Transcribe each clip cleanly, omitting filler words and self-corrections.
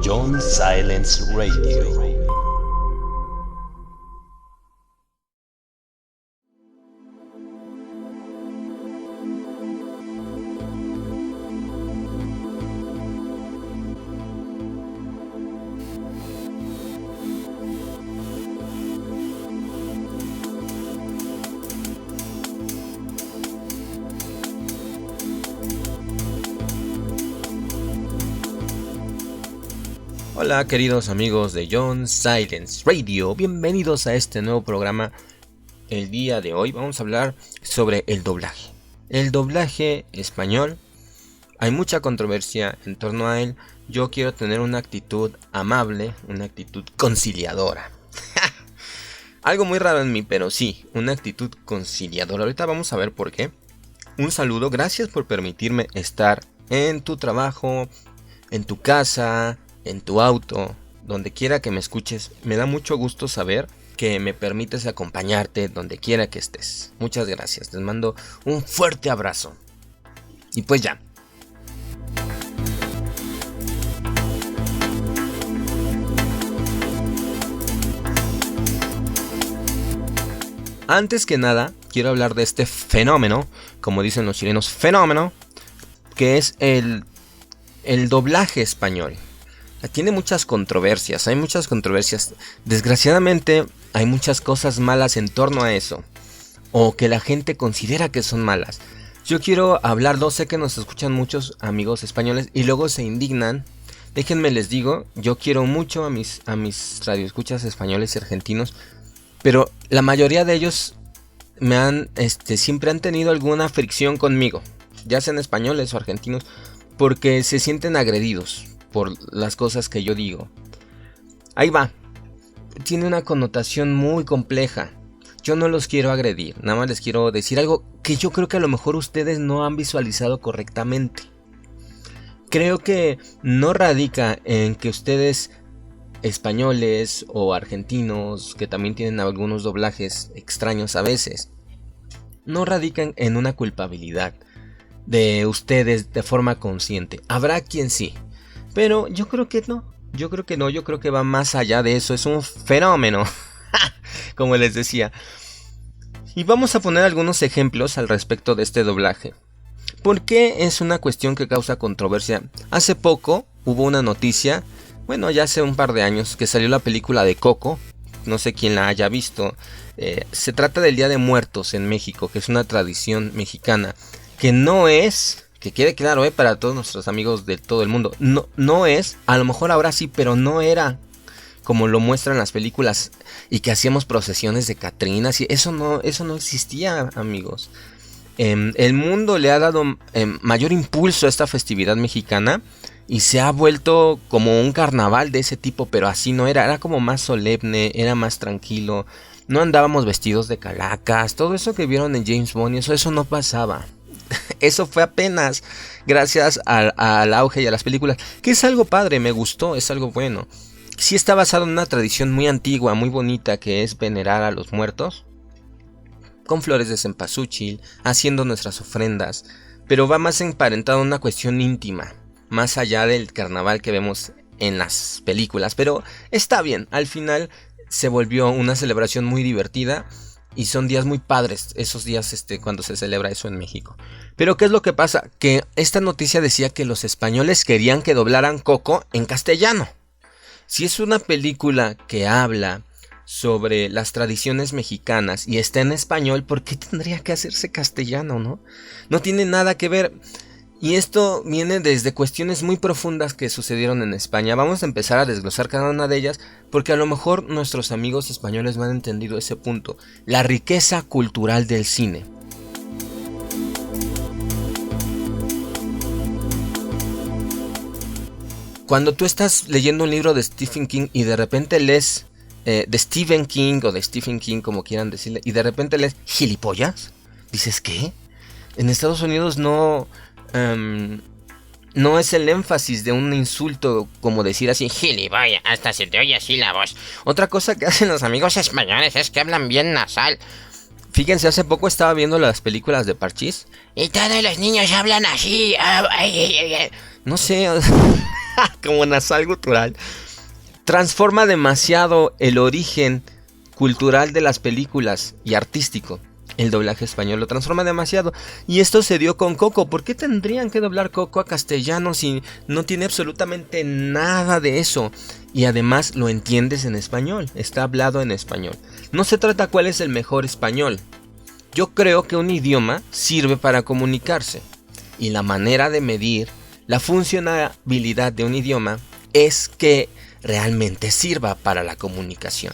John Silence Radio. Hola queridos amigos de John Silence Radio, bienvenidos a este nuevo programa. El día de hoy vamos a hablar sobre el doblaje. El doblaje español, hay mucha controversia en torno a él. Yo quiero tener una actitud amable, una actitud conciliadora. Algo muy raro en mí, pero sí, una actitud conciliadora. Ahorita vamos a ver por qué. Un saludo, gracias por permitirme estar en tu trabajo, en tu casa, en tu auto, donde quiera que me escuches. Me da mucho gusto saber que me permites acompañarte donde quiera que estés. Muchas gracias, les mando un fuerte abrazo. Y pues ya. Antes que nada, quiero hablar de este fenómeno, como dicen los chilenos, fenómeno, que es el doblaje español. Tiene muchas controversias, hay muchas controversias. Desgraciadamente hay muchas cosas malas en torno a eso, o que la gente considera que son malas. Yo quiero hablarlo, sé que nos escuchan muchos amigos españoles y luego se indignan. Déjenme les digo, yo quiero mucho a mis radioescuchas españoles y argentinos, pero la mayoría de ellos siempre han tenido alguna fricción conmigo, ya sean españoles o argentinos, porque se sienten agredidos por las cosas que yo digo. Ahí va. Tiene una connotación muy compleja. Yo no los quiero agredir, nada más les quiero decir algo que yo creo que a lo mejor ustedes no han visualizado correctamente. Creo que no radica en que ustedes, españoles o argentinos, que también tienen algunos doblajes extraños a veces, no radican en una culpabilidad de ustedes de forma consciente. Habrá quien sí, pero yo creo que no. Yo creo que va más allá de eso. Es un fenómeno, como les decía. Y vamos a poner algunos ejemplos al respecto de este doblaje. ¿Por qué es una cuestión que causa controversia? Hace poco hubo una noticia, bueno, ya hace un par de años, que salió la película de Coco. No sé quién la haya visto. Se trata del Día de Muertos en México, que es una tradición mexicana, que no es... Que quede claro, para todos nuestros amigos de todo el mundo. No es, a lo mejor ahora sí, pero no era como lo muestran las películas y que hacíamos procesiones de catrinas. Y eso no existía, amigos. El mundo le ha dado mayor impulso a esta festividad mexicana y se ha vuelto como un carnaval de ese tipo, pero así no era. Era como más solemne, era más tranquilo. No andábamos vestidos de calacas. Todo eso que vieron en James Bond, eso no pasaba. Eso fue apenas gracias al auge y a las películas, que es algo padre, me gustó, es algo bueno. Sí está basado en una tradición muy antigua, muy bonita, que es venerar a los muertos con flores de cempasúchil, haciendo nuestras ofrendas, pero va más emparentado a una cuestión íntima, más allá del carnaval que vemos en las películas. Pero está bien, al final se volvió una celebración muy divertida. Y son días muy padres, esos días cuando se celebra eso en México. Pero ¿qué es lo que pasa? Que esta noticia decía que los españoles querían que doblaran Coco en castellano. Si es una película que habla sobre las tradiciones mexicanas y está en español, ¿por qué tendría que hacerse castellano, no? No tiene nada que ver. Y esto viene desde cuestiones muy profundas que sucedieron en España. Vamos a empezar a desglosar cada una de ellas, porque a lo mejor nuestros amigos españoles no han entendido ese punto. La riqueza cultural del cine. Cuando tú estás leyendo un libro de Stephen King y de repente lees de Stephen King o de Stephen King, como quieran decirle, y de repente lees gilipollas, dices, ¿qué? En Estados Unidos no es el énfasis de un insulto como decir así, gilipollas, hasta se te oye así la voz. Otra cosa que hacen los amigos españoles es que hablan bien nasal. Fíjense, hace poco estaba viendo las películas de Parchís y todos los niños hablan así. No sé, como nasal gutural, transforma demasiado el origen cultural de las películas y artístico. El doblaje español lo transforma demasiado. Y esto se dio con Coco. ¿Por qué tendrían que doblar Coco a castellano si no tiene absolutamente nada de eso? Y además lo entiendes en español. Está hablado en español. No se trata cuál es el mejor español. Yo creo que un idioma sirve para comunicarse. Y la manera de medir la funcionabilidad de un idioma es que realmente sirva para la comunicación.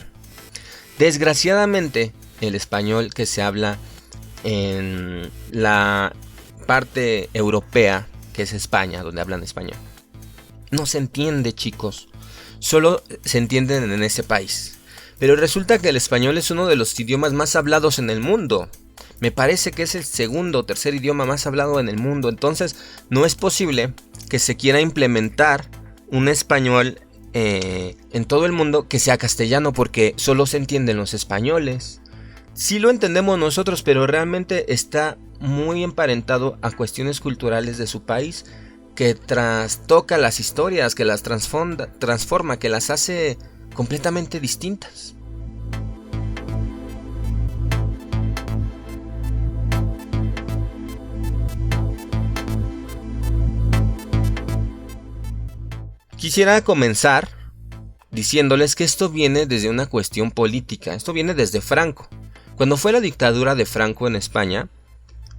Desgraciadamente, el español que se habla en la parte europea, que es España, donde hablan español, no se entiende, chicos. Solo se entienden en ese país. Pero resulta que el español es uno de los idiomas más hablados en el mundo. Me parece que es el segundo o tercer idioma más hablado en el mundo. Entonces, no es posible que se quiera implementar un español en todo el mundo que sea castellano, porque solo se entienden los españoles. Sí lo entendemos nosotros, pero realmente está muy emparentado a cuestiones culturales de su país, que trastoca las historias, que las transforma, que las hace completamente distintas. Quisiera comenzar diciéndoles que esto viene desde una cuestión política. Esto viene desde Franco. Cuando fue la dictadura de Franco en España,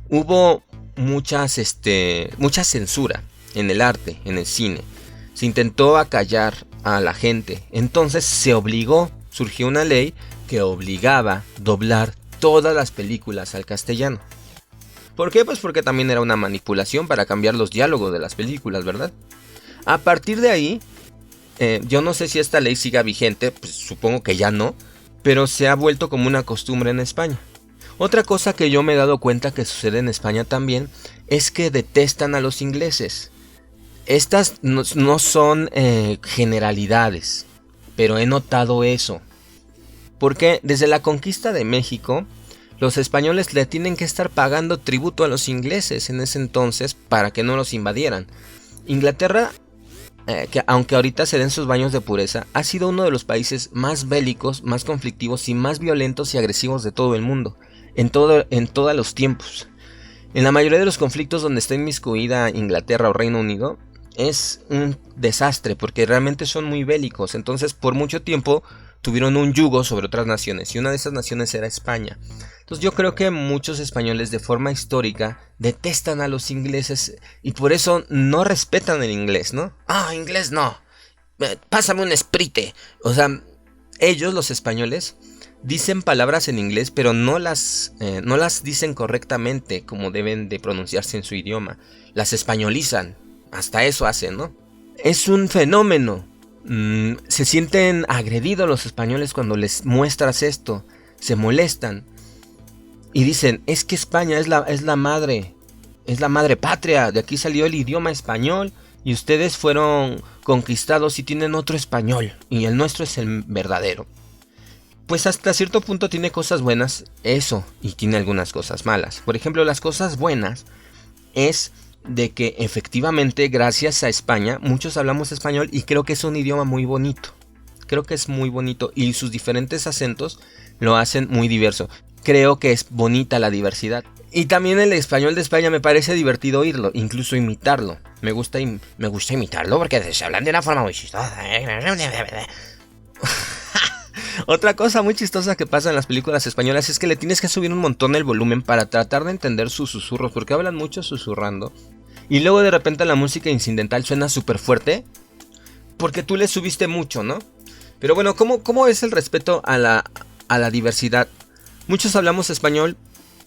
hubo mucha censura en el arte, en el cine. Se intentó acallar a la gente. Entonces surgió una ley que obligaba a doblar todas las películas al castellano. ¿Por qué? Pues porque también era una manipulación para cambiar los diálogos de las películas, ¿verdad? A partir de ahí, yo no sé si esta ley siga vigente, pues supongo que ya no, pero se ha vuelto como una costumbre en España. Otra cosa que yo me he dado cuenta que sucede en España también es que detestan a los ingleses. Estas no son generalidades, pero he notado eso. Porque desde la conquista de México, los españoles le tienen que estar pagando tributo a los ingleses en ese entonces para que no los invadieran. Inglaterra, que aunque ahorita se den sus baños de pureza, ha sido uno de los países más bélicos, más conflictivos y más violentos y agresivos de todo el mundo, en todos los tiempos. En la mayoría de los conflictos donde está inmiscuida Inglaterra o Reino Unido, es un desastre porque realmente son muy bélicos. Entonces por mucho tiempo tuvieron un yugo sobre otras naciones, y una de esas naciones era España. Entonces yo creo que muchos españoles de forma histórica detestan a los ingleses y por eso no respetan el inglés, ¿no? Inglés no, pásame un Sprite. O sea, ellos, los españoles, dicen palabras en inglés, pero no las dicen correctamente como deben de pronunciarse en su idioma. Las españolizan, hasta eso hacen, ¿no? Es un fenómeno. Se sienten agredidos los españoles cuando les muestras esto. Se molestan y dicen, es que España es la madre patria, de aquí salió el idioma español y ustedes fueron conquistados y tienen otro español y el nuestro es el verdadero. Pues hasta cierto punto tiene cosas buenas eso, y tiene algunas cosas malas. Por ejemplo, las cosas buenas es de que efectivamente gracias a España muchos hablamos español y creo que es un idioma muy bonito. Creo que es muy bonito y sus diferentes acentos lo hacen muy diverso. Creo que es bonita la diversidad. Y también el español de España me parece divertido oírlo, incluso imitarlo. Me gusta imitarlo porque se hablan de una forma muy chistosa. Otra cosa muy chistosa que pasa en las películas españolas es que le tienes que subir un montón el volumen para tratar de entender sus susurros, porque hablan mucho susurrando. Y luego de repente la música incidental suena súper fuerte, porque tú le subiste mucho, ¿no? Pero bueno, ¿cómo es el respeto a la diversidad? Muchos hablamos español,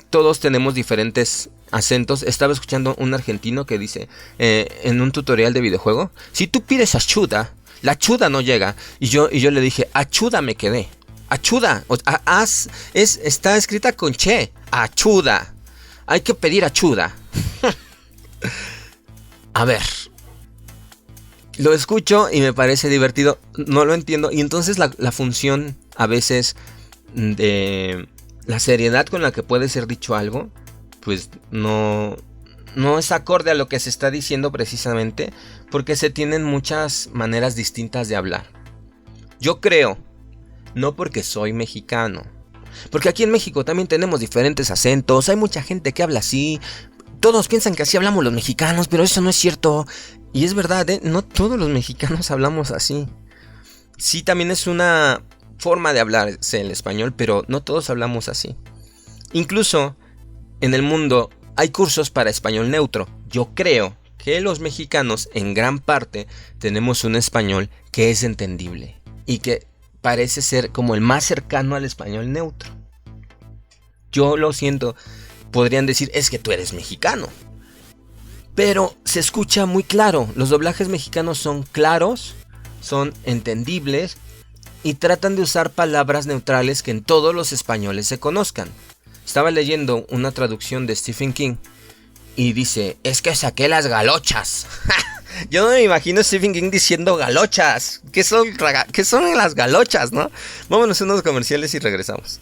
todos tenemos diferentes acentos. Estaba escuchando un argentino que dice en un tutorial de videojuego, si tú pides ayuda, la ayuda no llega. Y yo le dije, ayuda me quedé. Ayuda. Está escrita con che. Ayuda. Hay que pedir ayuda. A ver. Lo escucho y me parece divertido. No lo entiendo. Y entonces la función a veces de la seriedad con la que puede ser dicho algo, pues no no es acorde a lo que se está diciendo precisamente, porque se tienen muchas maneras distintas de hablar. Yo creo, no porque soy mexicano, porque aquí en México también tenemos diferentes acentos, hay mucha gente que habla así, todos piensan que así hablamos los mexicanos, pero eso no es cierto. Y es verdad, no todos los mexicanos hablamos así. Sí, también es una forma de hablarse el español, pero no todos hablamos así. Incluso en el mundo hay cursos para español neutro. Yo creo que los mexicanos en gran parte tenemos un español que es entendible y que parece ser como el más cercano al español neutro. Yo lo siento, podrían decir, es que tú eres mexicano. Pero se escucha muy claro, los doblajes mexicanos son claros, son entendibles y tratan de usar palabras neutrales que en todos los españoles se conozcan. Estaba leyendo una traducción de Stephen King y dice, es que saqué las galochas. Yo no me imagino a Stephen King diciendo galochas. ¿Qué son las galochas, no? Vámonos a unos comerciales y regresamos.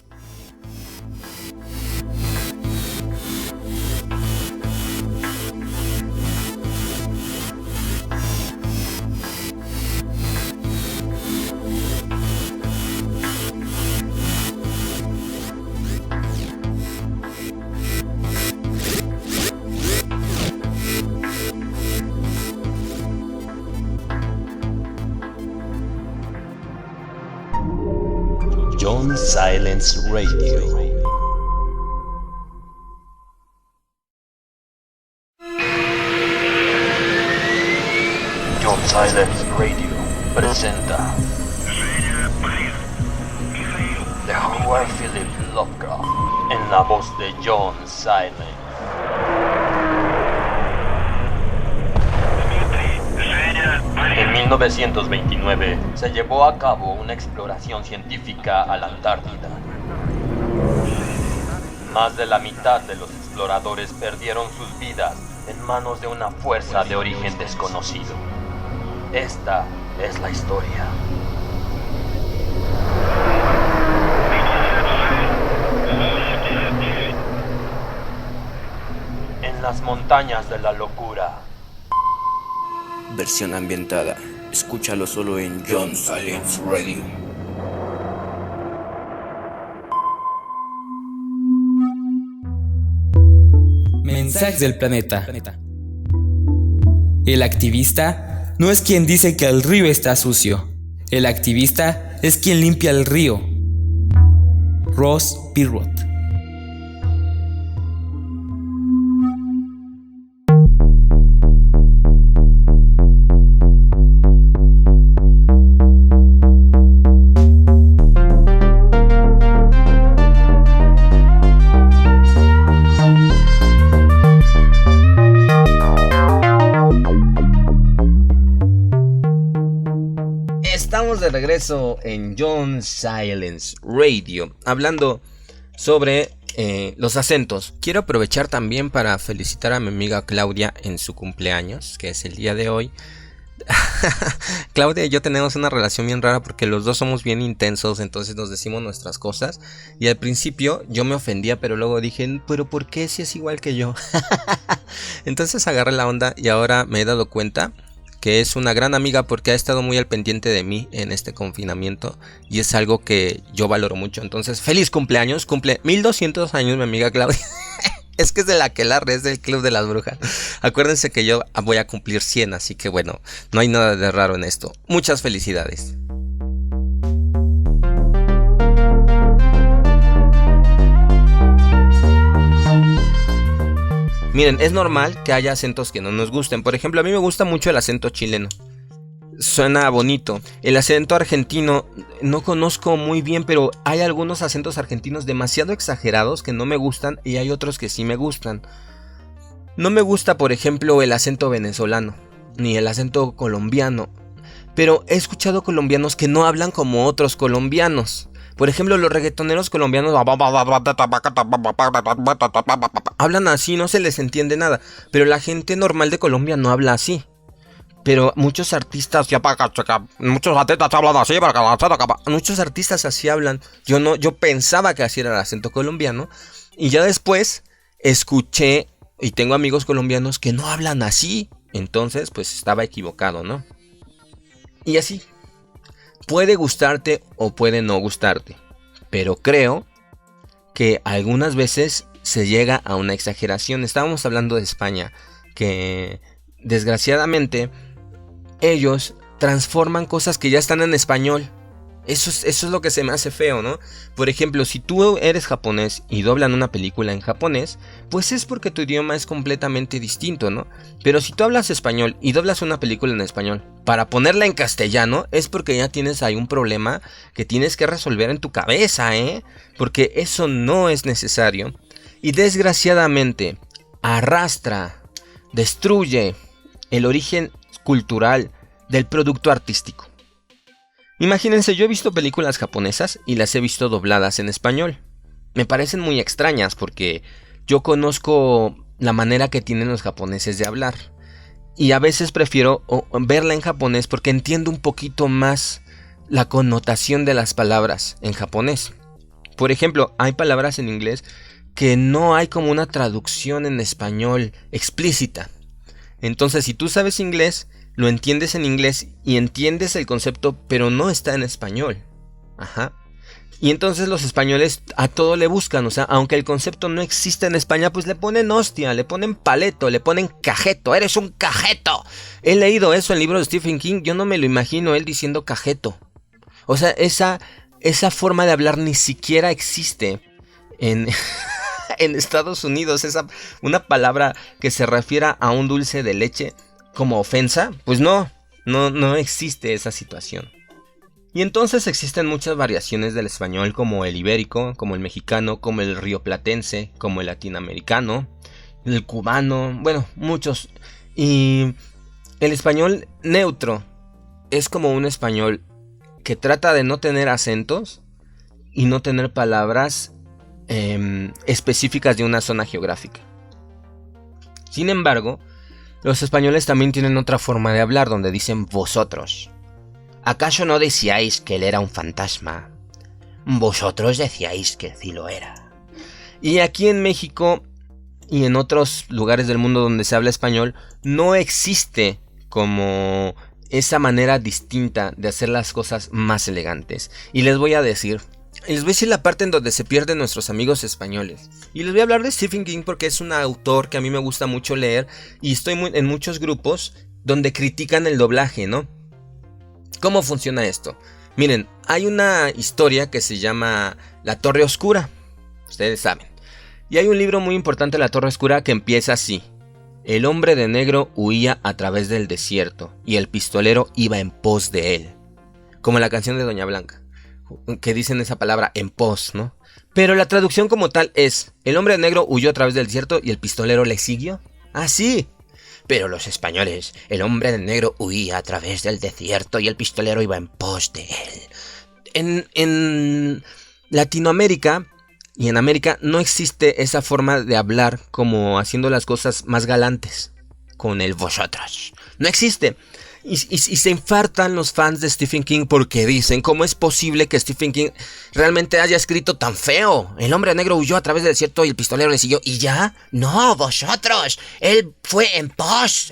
John Silence Radio. John Silence Radio presenta The Howard Philip Lovecraft en la voz de John Silence. En 1929 se llevó a cabo una exploración científica a la Antártida. Más de la mitad de los exploradores perdieron sus vidas en manos de una fuerza de origen desconocido. Esta es la historia. En las montañas de la locura. Versión ambientada. Escúchalo solo en John Silence Radio. Mensajes del planeta. El activista no es quien dice que el río está sucio. El activista es quien limpia el río. Ross Perot. Estamos de regreso en John Silence Radio, hablando sobre los acentos. Quiero aprovechar también para felicitar a mi amiga Claudia en su cumpleaños, que es el día de hoy. Claudia y yo tenemos una relación bien rara porque los dos somos bien intensos, entonces nos decimos nuestras cosas. Y al principio yo me ofendía, pero luego dije, ¿pero por qué si es igual que yo? Entonces agarré la onda y ahora me he dado cuenta que es una gran amiga porque ha estado muy al pendiente de mí en este confinamiento y es algo que yo valoro mucho. Entonces, feliz cumpleaños, cumple 1200 años mi amiga Claudia. Es que es de la Aquelarre, es del Club de las Brujas. Acuérdense que yo voy a cumplir 100, así que bueno, no hay nada de raro en esto. Muchas felicidades. Miren, es normal que haya acentos que no nos gusten. Por ejemplo, a mí me gusta mucho el acento chileno. Suena bonito. El acento argentino no conozco muy bien, pero hay algunos acentos argentinos demasiado exagerados que no me gustan y hay otros que sí me gustan. No me gusta, por ejemplo, el acento venezolano, ni el acento colombiano. Pero he escuchado colombianos que no hablan como otros colombianos. Por ejemplo, los reggaetoneros colombianos hablan así, no se les entiende nada. Pero la gente normal de Colombia no habla así. Pero muchos artistas así hablan. Yo pensaba que así era el acento colombiano. Y ya después escuché Y tengo amigos colombianos que no hablan así. Entonces, pues estaba equivocado, ¿no? Y así. Puede gustarte o puede no gustarte. Pero creo que algunas veces se llega a una exageración. Estábamos hablando de España, que desgraciadamente ellos transforman cosas que ya están en español. Eso es lo que se me hace feo, ¿no? Por ejemplo, si tú eres japonés y doblan una película en japonés, pues es porque tu idioma es completamente distinto, ¿no? Pero si tú hablas español y doblas una película en español para ponerla en castellano, es porque ya tienes ahí un problema que tienes que resolver en tu cabeza, ¿eh? Porque eso no es necesario. Y desgraciadamente arrastra, destruye el origen cultural del producto artístico. Imagínense, yo he visto películas japonesas y las he visto dobladas en español. Me parecen muy extrañas porque yo conozco la manera que tienen los japoneses de hablar. Y a veces prefiero verla en japonés porque entiendo un poquito más la connotación de las palabras en japonés. Por ejemplo, hay palabras en inglés que no hay como una traducción en español explícita. Entonces, si tú sabes inglés, lo entiendes en inglés y entiendes el concepto, pero no está en español. Ajá. Y entonces los españoles a todo le buscan, o sea, aunque el concepto no existe en España, pues le ponen hostia, le ponen paleto, le ponen cajeto, eres un cajeto. He leído eso en el libro de Stephen King, yo no me lo imagino él diciendo cajeto. O sea, esa forma de hablar ni siquiera existe en, en Estados Unidos. Una palabra que se refiera a un dulce de leche como ofensa, pues no existe esa situación. Y entonces existen muchas variaciones del español, como el ibérico, como el mexicano, como el rioplatense, como el latinoamericano, el cubano, bueno, muchos. Y el español neutro es como un español que trata de no tener acentos y no tener palabras específicas de una zona geográfica. Sin embargo, los españoles también tienen otra forma de hablar donde dicen vosotros. ¿Acaso no decíais que él era un fantasma? Vosotros decíais que sí lo era. Y aquí en México y en otros lugares del mundo donde se habla español, no existe como esa manera distinta de hacer las cosas más elegantes. Y les voy a decir la parte en donde se pierden nuestros amigos españoles. Y les voy a hablar de Stephen King porque es un autor que a mí me gusta mucho leer. Y estoy en muchos grupos donde critican el doblaje, ¿no? ¿Cómo funciona esto? Miren, hay una historia que se llama La Torre Oscura. Ustedes saben. Y hay un libro muy importante, La Torre Oscura, que empieza así. El hombre de negro huía a través del desierto y el pistolero iba en pos de él. Como la canción de Doña Blanca, que dicen esa palabra en pos, ¿no? Pero la traducción como tal es: el hombre negro huyó a través del desierto y el pistolero le siguió. Ah, sí. Pero los españoles, el hombre negro huía a través del desierto y el pistolero iba en pos de él. En Latinoamérica y en América no existe esa forma de hablar como haciendo las cosas más galantes con el vosotros. No existe. Y se infartan los fans de Stephen King porque dicen: ¿cómo es posible que Stephen King realmente haya escrito tan feo? El hombre negro huyó a través del desierto y el pistolero le siguió. ¿Y ya? No, vosotros. Él fue en pos.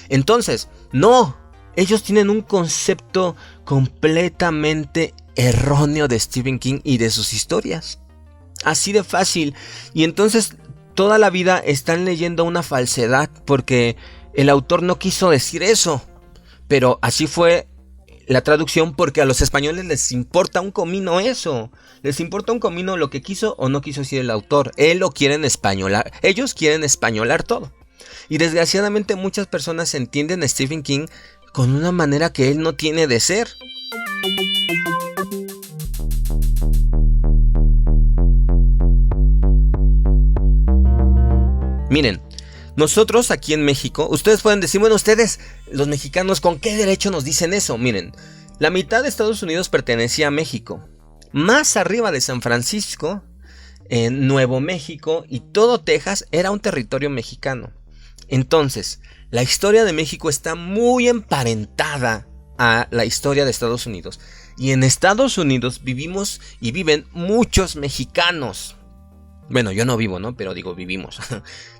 Entonces, no. Ellos tienen un concepto completamente erróneo de Stephen King y de sus historias. Así de fácil. Y entonces toda la vida están leyendo una falsedad porque el autor no quiso decir eso. Pero así fue la traducción porque a los españoles les importa un comino eso. Les importa un comino lo que quiso o no quiso decir el autor. Él lo quieren españolar. Ellos quieren españolar todo. Y desgraciadamente muchas personas entienden a Stephen King con una manera que él no tiene de ser. Miren, nosotros aquí en México, ustedes pueden decir, bueno, ustedes, los mexicanos, ¿con qué derecho nos dicen eso? Miren, la mitad de Estados Unidos pertenecía a México. Más arriba de San Francisco, en Nuevo México y todo Texas era un territorio mexicano. Entonces, la historia de México está muy emparentada a la historia de Estados Unidos. Y en Estados Unidos vivimos y viven muchos mexicanos. Bueno, yo no vivo, ¿no? Pero digo, vivimos.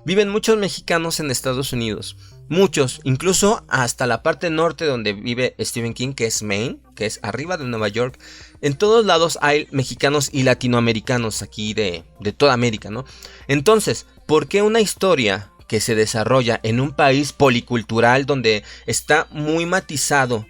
Viven muchos mexicanos en Estados Unidos. Muchos, incluso hasta la parte norte donde vive Stephen King, que es Maine, que es arriba de Nueva York. En todos lados hay mexicanos y latinoamericanos aquí de toda América, ¿no? Entonces, ¿por qué una historia que se desarrolla en un país policultural donde está muy matizado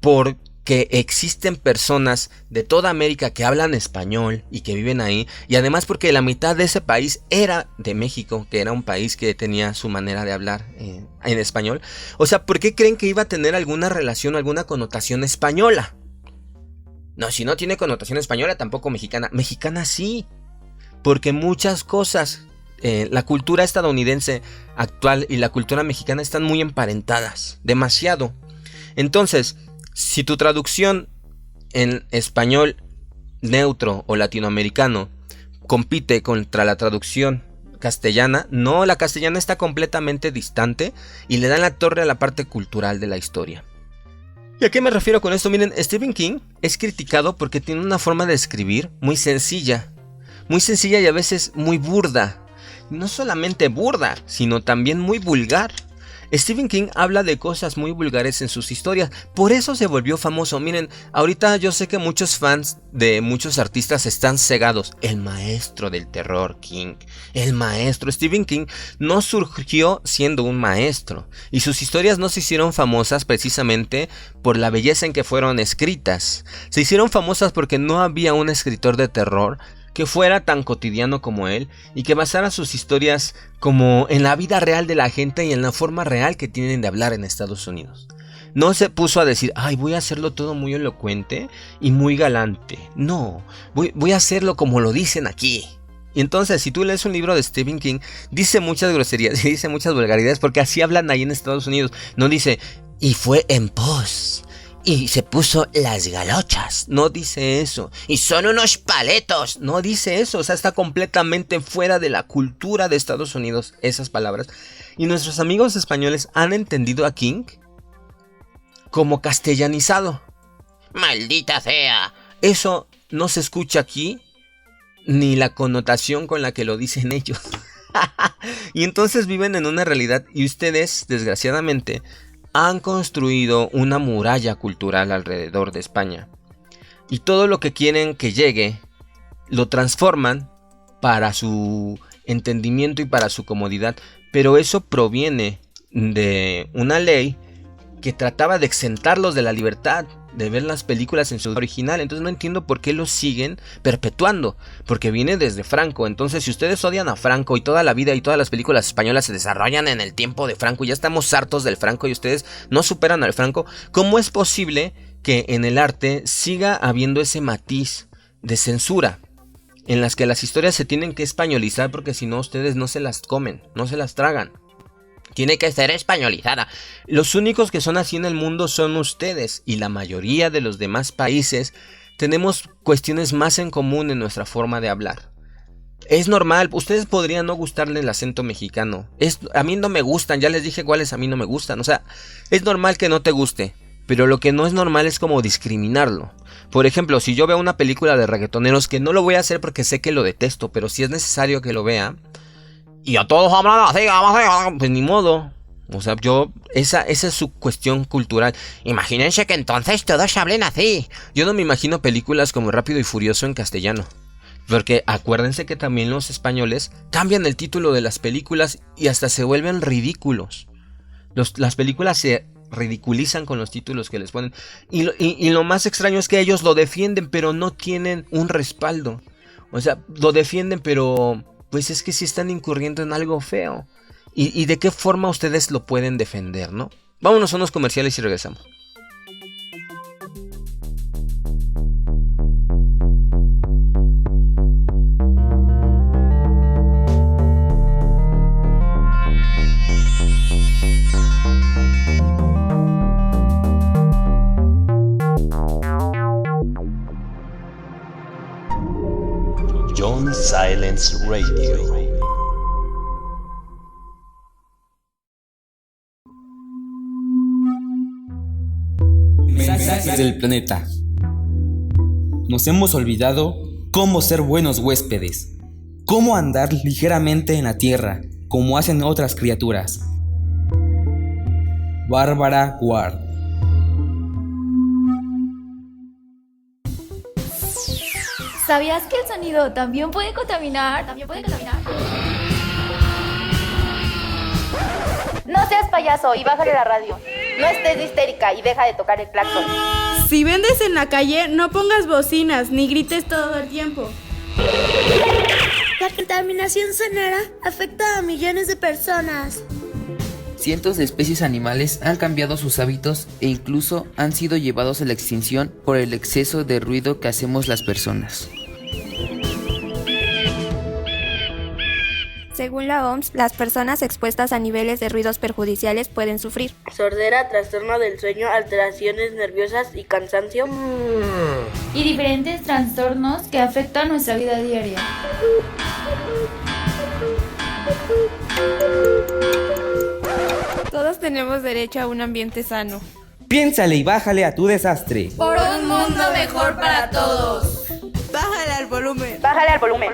porque existen personas de toda América que hablan español y que viven ahí, y además porque la mitad de ese país era de México, que era un país que tenía su manera de hablar en español? O sea, ¿por qué creen que iba a tener alguna relación, alguna connotación española? No, si no tiene connotación española, tampoco mexicana. Mexicana sí, porque muchas cosas, la cultura estadounidense actual y la cultura mexicana están muy emparentadas, demasiado. Entonces, si tu traducción en español neutro o latinoamericano compite contra la traducción castellana, no, la castellana está completamente distante y le dan la torre a la parte cultural de la historia. ¿Y a qué me refiero con esto? Miren, Stephen King es criticado porque tiene una forma de escribir muy sencilla y a veces muy burda. No solamente burda, sino también muy vulgar. Stephen King habla de cosas muy vulgares en sus historias, por eso se volvió famoso. Miren, ahorita yo sé que muchos fans de muchos artistas están cegados. El maestro del terror, King. El maestro. Stephen King no surgió siendo un maestro, y sus historias no se hicieron famosas precisamente por la belleza en que fueron escritas. Se hicieron famosas porque no había un escritor de terror que fuera tan cotidiano como él y que basara sus historias como en la vida real de la gente y en la forma real que tienen de hablar en Estados Unidos. No se puso a decir, ay, voy a hacerlo todo muy elocuente y muy galante. No, voy a hacerlo como lo dicen aquí. Y entonces, si tú lees un libro de Stephen King, dice muchas groserías y dice muchas vulgaridades porque así hablan ahí en Estados Unidos. No dice, y fue en pos, y se puso las galochas. No dice eso. Y son unos paletos. No dice eso. O sea, está completamente fuera de la cultura de Estados Unidos esas palabras. Y nuestros amigos españoles han entendido a King como castellanizado. ¡Maldita sea! Eso no se escucha aquí, ni la connotación con la que lo dicen ellos. Y entonces viven en una realidad, y ustedes, desgraciadamente, han construido una muralla cultural alrededor de España. Y todo lo que quieren que llegue, lo transforman para su entendimiento y para su comodidad. Pero eso proviene de una ley que trataba de exentarlos de la libertad de ver las películas en su original. Entonces no entiendo por qué lo siguen perpetuando, porque viene desde Franco. Entonces, si ustedes odian a Franco y toda la vida y todas las películas españolas se desarrollan en el tiempo de Franco y ya estamos hartos del Franco y ustedes no superan al Franco, ¿cómo es posible que en el arte siga habiendo ese matiz de censura en las que las historias se tienen que españolizar, porque si no ustedes no se las comen, no se las tragan? Tiene que ser españolizada. Los únicos que son así en el mundo son ustedes, y la mayoría de los demás países tenemos cuestiones más en común en nuestra forma de hablar. Es normal, ustedes podrían no gustarle el acento mexicano. A mí no me gustan, ya les dije cuáles a mí no me gustan. O sea, es normal que no te guste, pero lo que no es normal es como discriminarlo. Por ejemplo, si yo veo una película de reggaetoneros, que no lo voy a hacer porque sé que lo detesto, pero si es necesario que lo vea, y a todos hablan así, pues ni modo. O sea, esa es su cuestión cultural. Imagínense que entonces todos hablen así. Yo no me imagino películas como Rápido y Furioso en castellano, porque acuérdense que también los españoles cambian el título de las películas y hasta se vuelven ridículos. Las películas se ridiculizan con los títulos que les ponen. Y lo más extraño es que ellos lo defienden, pero no tienen un respaldo. O sea, lo defienden, pero pues es que sí están incurriendo en algo feo. ¿Y de qué forma ustedes lo pueden defender, no? Vámonos a unos comerciales y regresamos. John Silence Radio. Mensajes del planeta. Nos hemos olvidado cómo ser buenos huéspedes, cómo andar ligeramente en la tierra, como hacen otras criaturas. Bárbara Ward. ¿Sabías que el sonido también puede contaminar? No seas payaso y bájale la radio. No estés histérica y deja de tocar el claxon. Si vendes en la calle, no pongas bocinas ni grites todo el tiempo. La contaminación sonora afecta a millones de personas. Cientos de especies animales han cambiado sus hábitos e incluso han sido llevados a la extinción por el exceso de ruido que hacemos las personas. Según la OMS, las personas expuestas a niveles de ruidos perjudiciales pueden sufrir sordera, trastorno del sueño, alteraciones nerviosas y cansancio. Y diferentes trastornos que afectan nuestra vida diaria. Todos tenemos derecho a un ambiente sano. Piénsale y bájale a tu desastre. Por un mundo mejor para todos. Bájale al volumen. Bájale al volumen.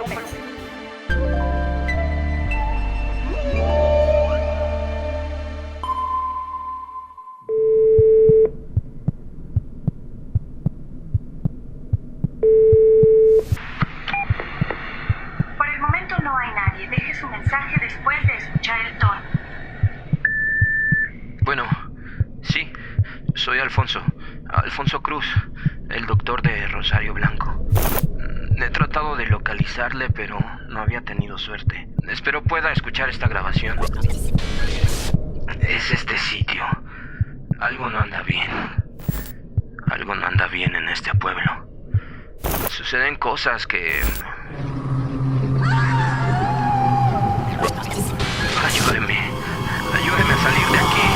Por el momento no hay nadie. Deje su mensaje después de escuchar el tono. Bueno, sí, soy Alfonso Cruz, el doctor de Rosario Blanco. He tratado de localizarle, pero no había tenido suerte. Espero pueda escuchar esta grabación. Es este sitio. Algo no anda bien. Algo no anda bien en este pueblo. Suceden cosas que... Ayúdeme a salir de aquí.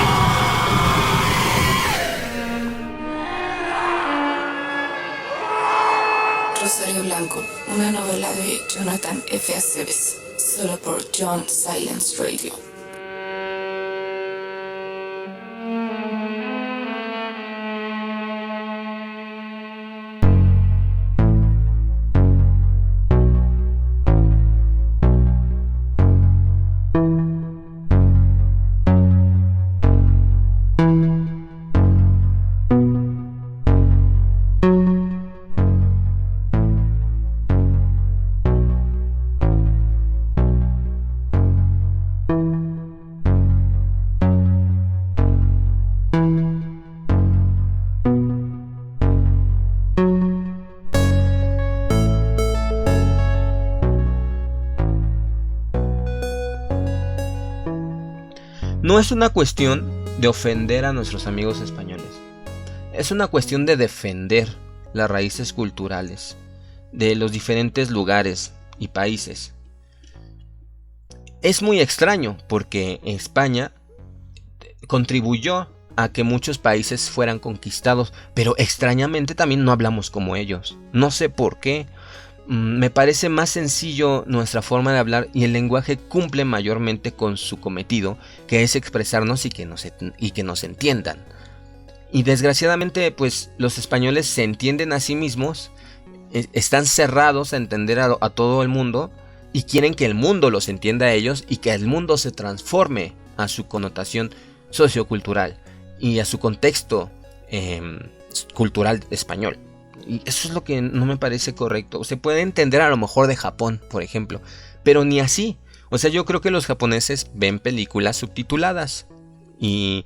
Rosario Blanco, una novela de Jonathan F. Aceves, solo por John Silence Radio. No es una cuestión de ofender a nuestros amigos españoles. Es una cuestión de defender las raíces culturales de los diferentes lugares y países. Es muy extraño porque España contribuyó a que muchos países fueran conquistados, pero extrañamente también no hablamos como ellos. No sé por qué. Me parece más sencillo nuestra forma de hablar y el lenguaje cumple mayormente con su cometido, que es expresarnos y que nos entiendan. Y desgraciadamente, pues los españoles se entienden a sí mismos, están cerrados a entender a todo el mundo y quieren que el mundo los entienda a ellos y que el mundo se transforme a su connotación sociocultural y a su contexto cultural español. Y eso es lo que no me parece correcto. Se puede entender a lo mejor de Japón, por ejemplo, pero ni así. O sea, yo creo que los japoneses ven películas subtituladas y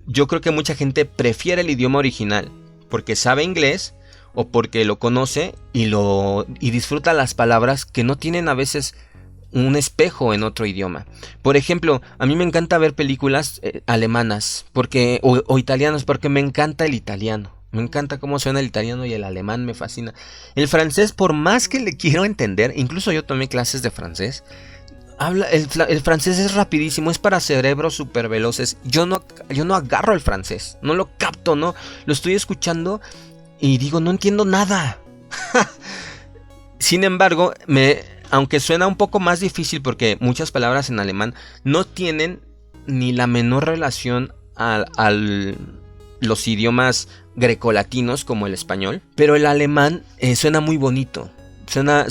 yo creo que mucha gente prefiere el idioma original porque sabe inglés o porque lo conoce y disfruta las palabras que no tienen a veces un espejo en otro idioma. Por ejemplo, a mí me encanta ver películas alemanas o italianas porque me encanta el italiano. Me encanta cómo suena el italiano y el alemán me fascina. El francés, por más que le quiero entender, incluso yo tomé clases de francés, el francés es rapidísimo, es para cerebros súper veloces. Yo no agarro el francés, no lo capto, no lo estoy escuchando y digo, no entiendo nada. Sin embargo, aunque suena un poco más difícil porque muchas palabras en alemán no tienen ni la menor relación al los idiomas grecolatinos como el español, pero el alemán suena muy bonito, Suena,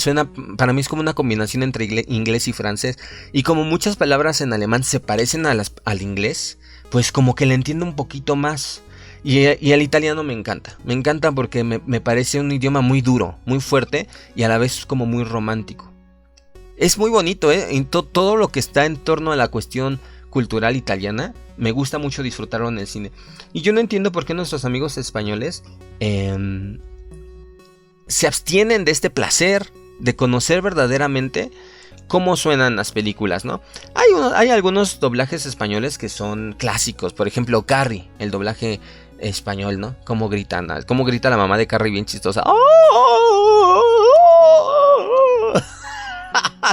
para mí es como una combinación entre inglés y francés. Y como muchas palabras en alemán se parecen al inglés, pues como que le entiendo un poquito más. Y el italiano me encanta. Me encanta porque me parece un idioma muy duro, muy fuerte y a la vez como muy romántico. Es muy bonito, ¿eh? Todo lo que está en torno a la cuestión cultural italiana, me gusta mucho disfrutarlo en el cine. Y yo no entiendo por qué nuestros amigos españoles se abstienen de este placer de conocer verdaderamente cómo suenan las películas, ¿no? Hay algunos doblajes españoles que son clásicos. Por ejemplo, Carrie, el doblaje español, ¿no? Cómo grita la mamá de Carrie, bien chistosa.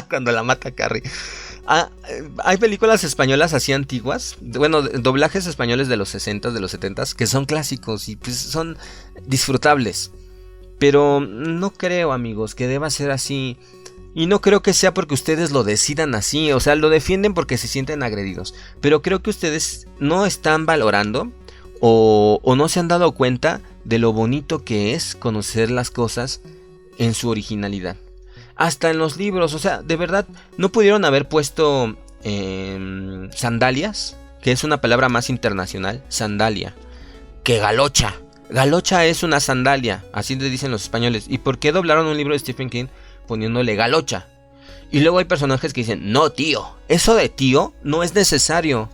Cuando la mata Carrie. Hay películas españolas así antiguas, bueno, doblajes españoles de los 60s, de los 70s, que son clásicos y pues son disfrutables. Pero no creo, amigos, que deba ser así. Y no creo que sea porque ustedes lo decidan así. O sea, lo defienden porque se sienten agredidos. Pero creo que ustedes no están valorando o no se han dado cuenta de lo bonito que es conocer las cosas en su originalidad. Hasta en los libros, o sea, de verdad, no pudieron haber puesto sandalias, que es una palabra más internacional, sandalia, que galocha. Galocha es una sandalia, así le dicen los españoles. ¿Y por qué doblaron un libro de Stephen King poniéndole galocha? Y luego hay personajes que dicen, no tío, eso de tío no es necesario.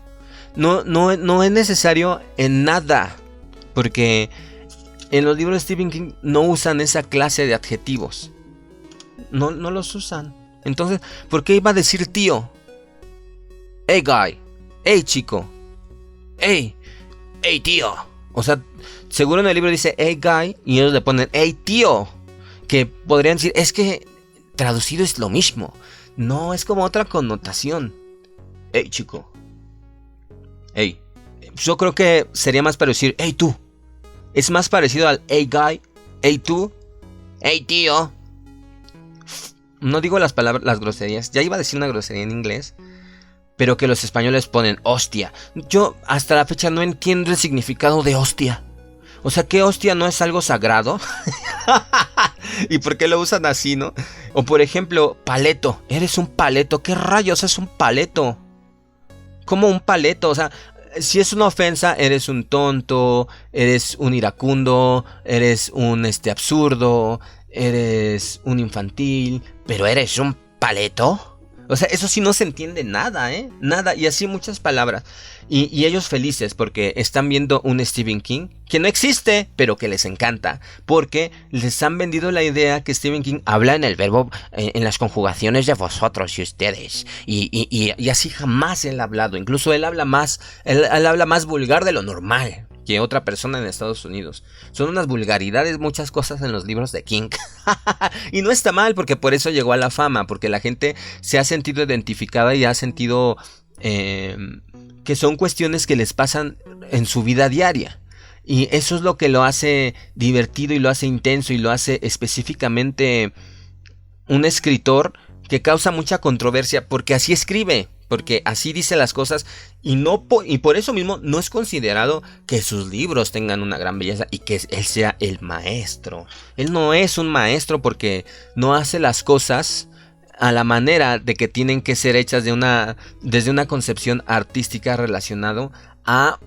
No es necesario en nada. Porque en los libros de Stephen King no usan esa clase de adjetivos. No los usan. Entonces, ¿por qué iba a decir tío? Hey guy, hey chico, hey tío. O sea, seguro en el libro dice hey guy y ellos le ponen hey tío. Que podrían decir, es que traducido es lo mismo. No, es como otra connotación. Hey chico. Hey. Yo creo que sería más parecido decir hey tú. Es más parecido al hey guy, hey tú, hey tío. No digo las palabras, las groserías. Ya iba a decir una grosería en inglés, pero que los españoles ponen hostia. Yo hasta la fecha no entiendo el significado de hostia. O sea, ¿qué hostia no es algo sagrado? ¿Y por qué lo usan así, no? O por ejemplo, paleto. Eres un paleto. ¿Qué rayos es un paleto? ¿Cómo un paleto? O sea, si es una ofensa, eres un tonto, eres un iracundo, eres un absurdo, eres un infantil, pero eres un paleto. O sea, eso sí no se entiende nada, nada, y así muchas palabras. Y ellos felices porque están viendo un Stephen King que no existe, pero que les encanta. Porque les han vendido la idea que Stephen King habla en el verbo, en las conjugaciones de vosotros y ustedes. Y así jamás él ha hablado. Incluso él habla más vulgar de lo normal que otra persona en Estados Unidos. Son unas vulgaridades muchas cosas en los libros de King. Y no está mal porque por eso llegó a la fama. Porque la gente se ha sentido identificada y ha sentido que son cuestiones que les pasan en su vida diaria. Y eso es lo que lo hace divertido y lo hace intenso y lo hace específicamente un escritor que causa mucha controversia porque así escribe. Porque así dice las cosas y por eso mismo no es considerado que sus libros tengan una gran belleza y que él sea el maestro. Él no es un maestro porque no hace las cosas a la manera de que tienen que ser hechas desde una concepción artística relacionado a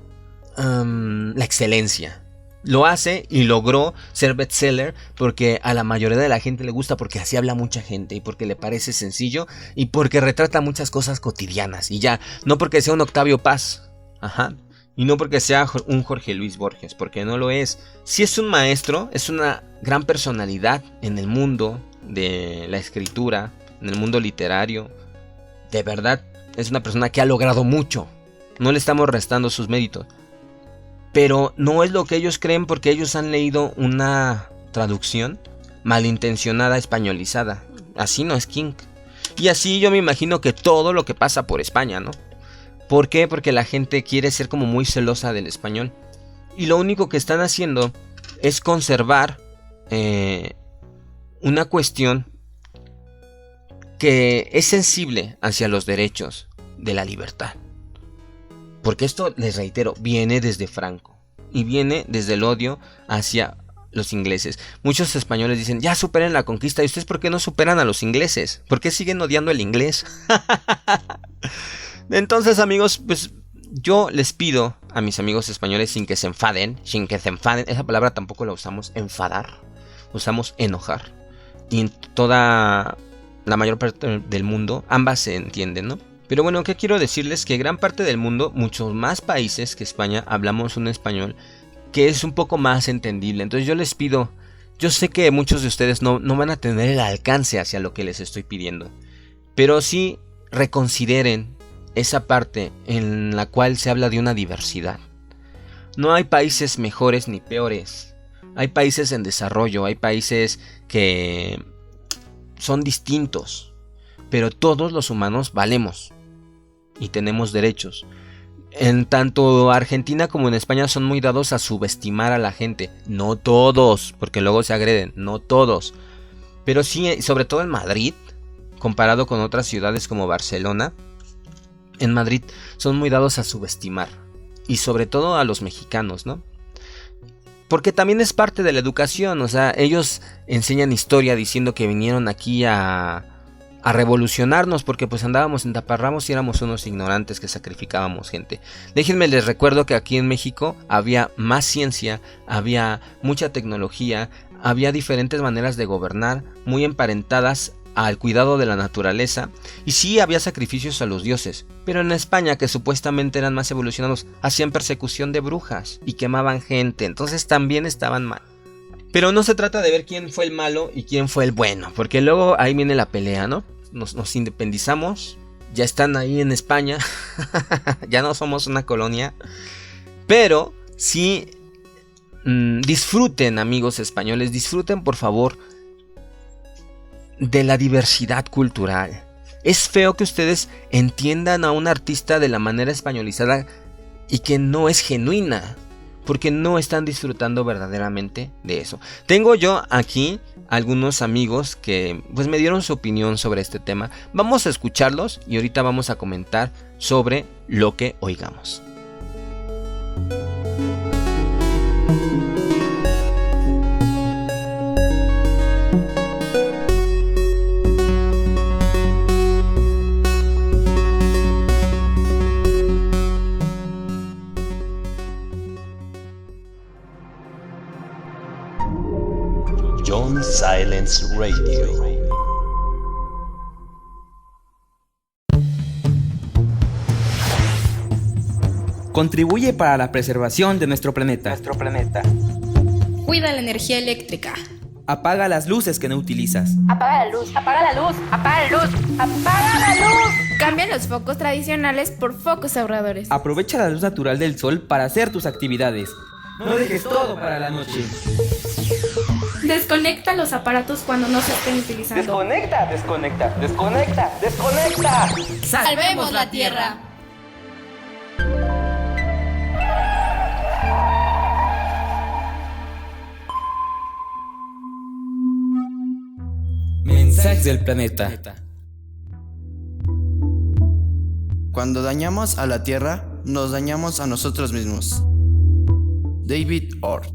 la excelencia. Lo hace y logró ser bestseller porque a la mayoría de la gente le gusta porque así habla mucha gente y porque le parece sencillo y porque retrata muchas cosas cotidianas y ya, no porque sea un Octavio Paz, y no porque sea un Jorge Luis Borges, porque no lo es. Si es un maestro, es una gran personalidad en el mundo de la escritura, en el mundo literario. De verdad, es una persona que ha logrado mucho. No le estamos restando sus méritos. Pero no es lo que ellos creen porque ellos han leído una traducción malintencionada, españolizada. Así no es King. Y así yo me imagino que todo lo que pasa por España, ¿no? ¿Por qué? Porque la gente quiere ser como muy celosa del español. Y lo único que están haciendo es conservar una cuestión que es sensible hacia los derechos de la libertad. Porque esto, les reitero, viene desde Franco. Y viene desde el odio hacia los ingleses. Muchos españoles dicen, ya superen la conquista. ¿Y ustedes por qué no superan a los ingleses? ¿Por qué siguen odiando el inglés? Entonces, amigos, pues yo les pido a mis amigos españoles sin que se enfaden, esa palabra tampoco la usamos, enfadar, usamos enojar. Y en toda la mayor parte del mundo ambas se entienden, ¿no? Pero bueno, ¿qué quiero decirles? Que gran parte del mundo, muchos más países que España, hablamos un español que es un poco más entendible. Entonces yo les pido, yo sé que muchos de ustedes no van a tener el alcance hacia lo que les estoy pidiendo, pero sí reconsideren esa parte en la cual se habla de una diversidad. No hay países mejores ni peores. Hay países en desarrollo, hay países que son distintos, pero todos los humanos valemos y tenemos derechos. En tanto Argentina como en España son muy dados a subestimar a la gente. No todos, porque luego se agreden, no todos. Pero sí, sobre todo en Madrid, comparado con otras ciudades como Barcelona, en Madrid son muy dados a subestimar. Y sobre todo a los mexicanos, ¿no? Porque también es parte de la educación. O sea, ellos enseñan historia diciendo que vinieron aquí a revolucionarnos, porque pues andábamos en taparramos y éramos unos ignorantes que sacrificábamos gente. Déjenme les recuerdo que aquí en México había más ciencia, había mucha tecnología, había diferentes maneras de gobernar, muy emparentadas al cuidado de la naturaleza, y sí había sacrificios a los dioses, pero en España, que supuestamente eran más evolucionados, hacían persecución de brujas y quemaban gente, entonces también estaban mal. Pero no se trata de ver quién fue el malo y quién fue el bueno, porque luego ahí viene la pelea, ¿no? Nos independizamos, ya están ahí en España, ya no somos una colonia, pero sí disfruten, amigos españoles, disfruten por favor de la diversidad cultural. Es feo que ustedes entiendan a un artista de la manera españolizada y que no es genuina, porque no están disfrutando verdaderamente de eso. Tengo yo aquí algunos amigos que pues me dieron su opinión sobre este tema. Vamos a escucharlos y ahorita vamos a comentar sobre lo que oigamos. John Silence Radio. Contribuye para la preservación de nuestro planeta. Cuida la energía eléctrica. Apaga las luces que no utilizas. Apaga la luz, apaga la luz, apaga la luz, apaga la luz. Cambia los focos tradicionales por focos ahorradores. Aprovecha la luz natural del sol para hacer tus actividades. No dejes todo para la noche. Desconecta los aparatos cuando no se estén utilizando. Desconecta. ¡Salvemos la Tierra! Mensajes del planeta. Cuando dañamos a la Tierra, nos dañamos a nosotros mismos. David Orr.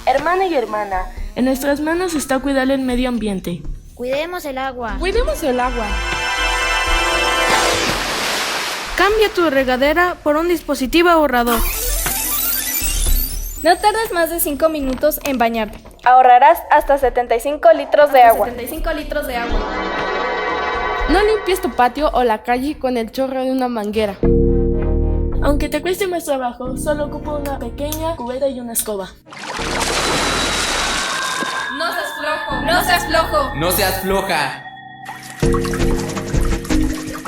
Hermana y hermana, en nuestras manos está cuidar el medio ambiente. Cuidemos el agua. Cuidemos el agua. Cambia tu regadera por un dispositivo ahorrador. No tardes más de 5 minutos en bañarte. ahorrarás hasta 75 litros de agua. 75 litros de agua. No limpies tu patio o la calle con el chorro de una manguera. Aunque te cueste más trabajo, solo ocupa una pequeña cubeta y una escoba. ¡No seas flojo! ¡No seas flojo! ¡No seas floja!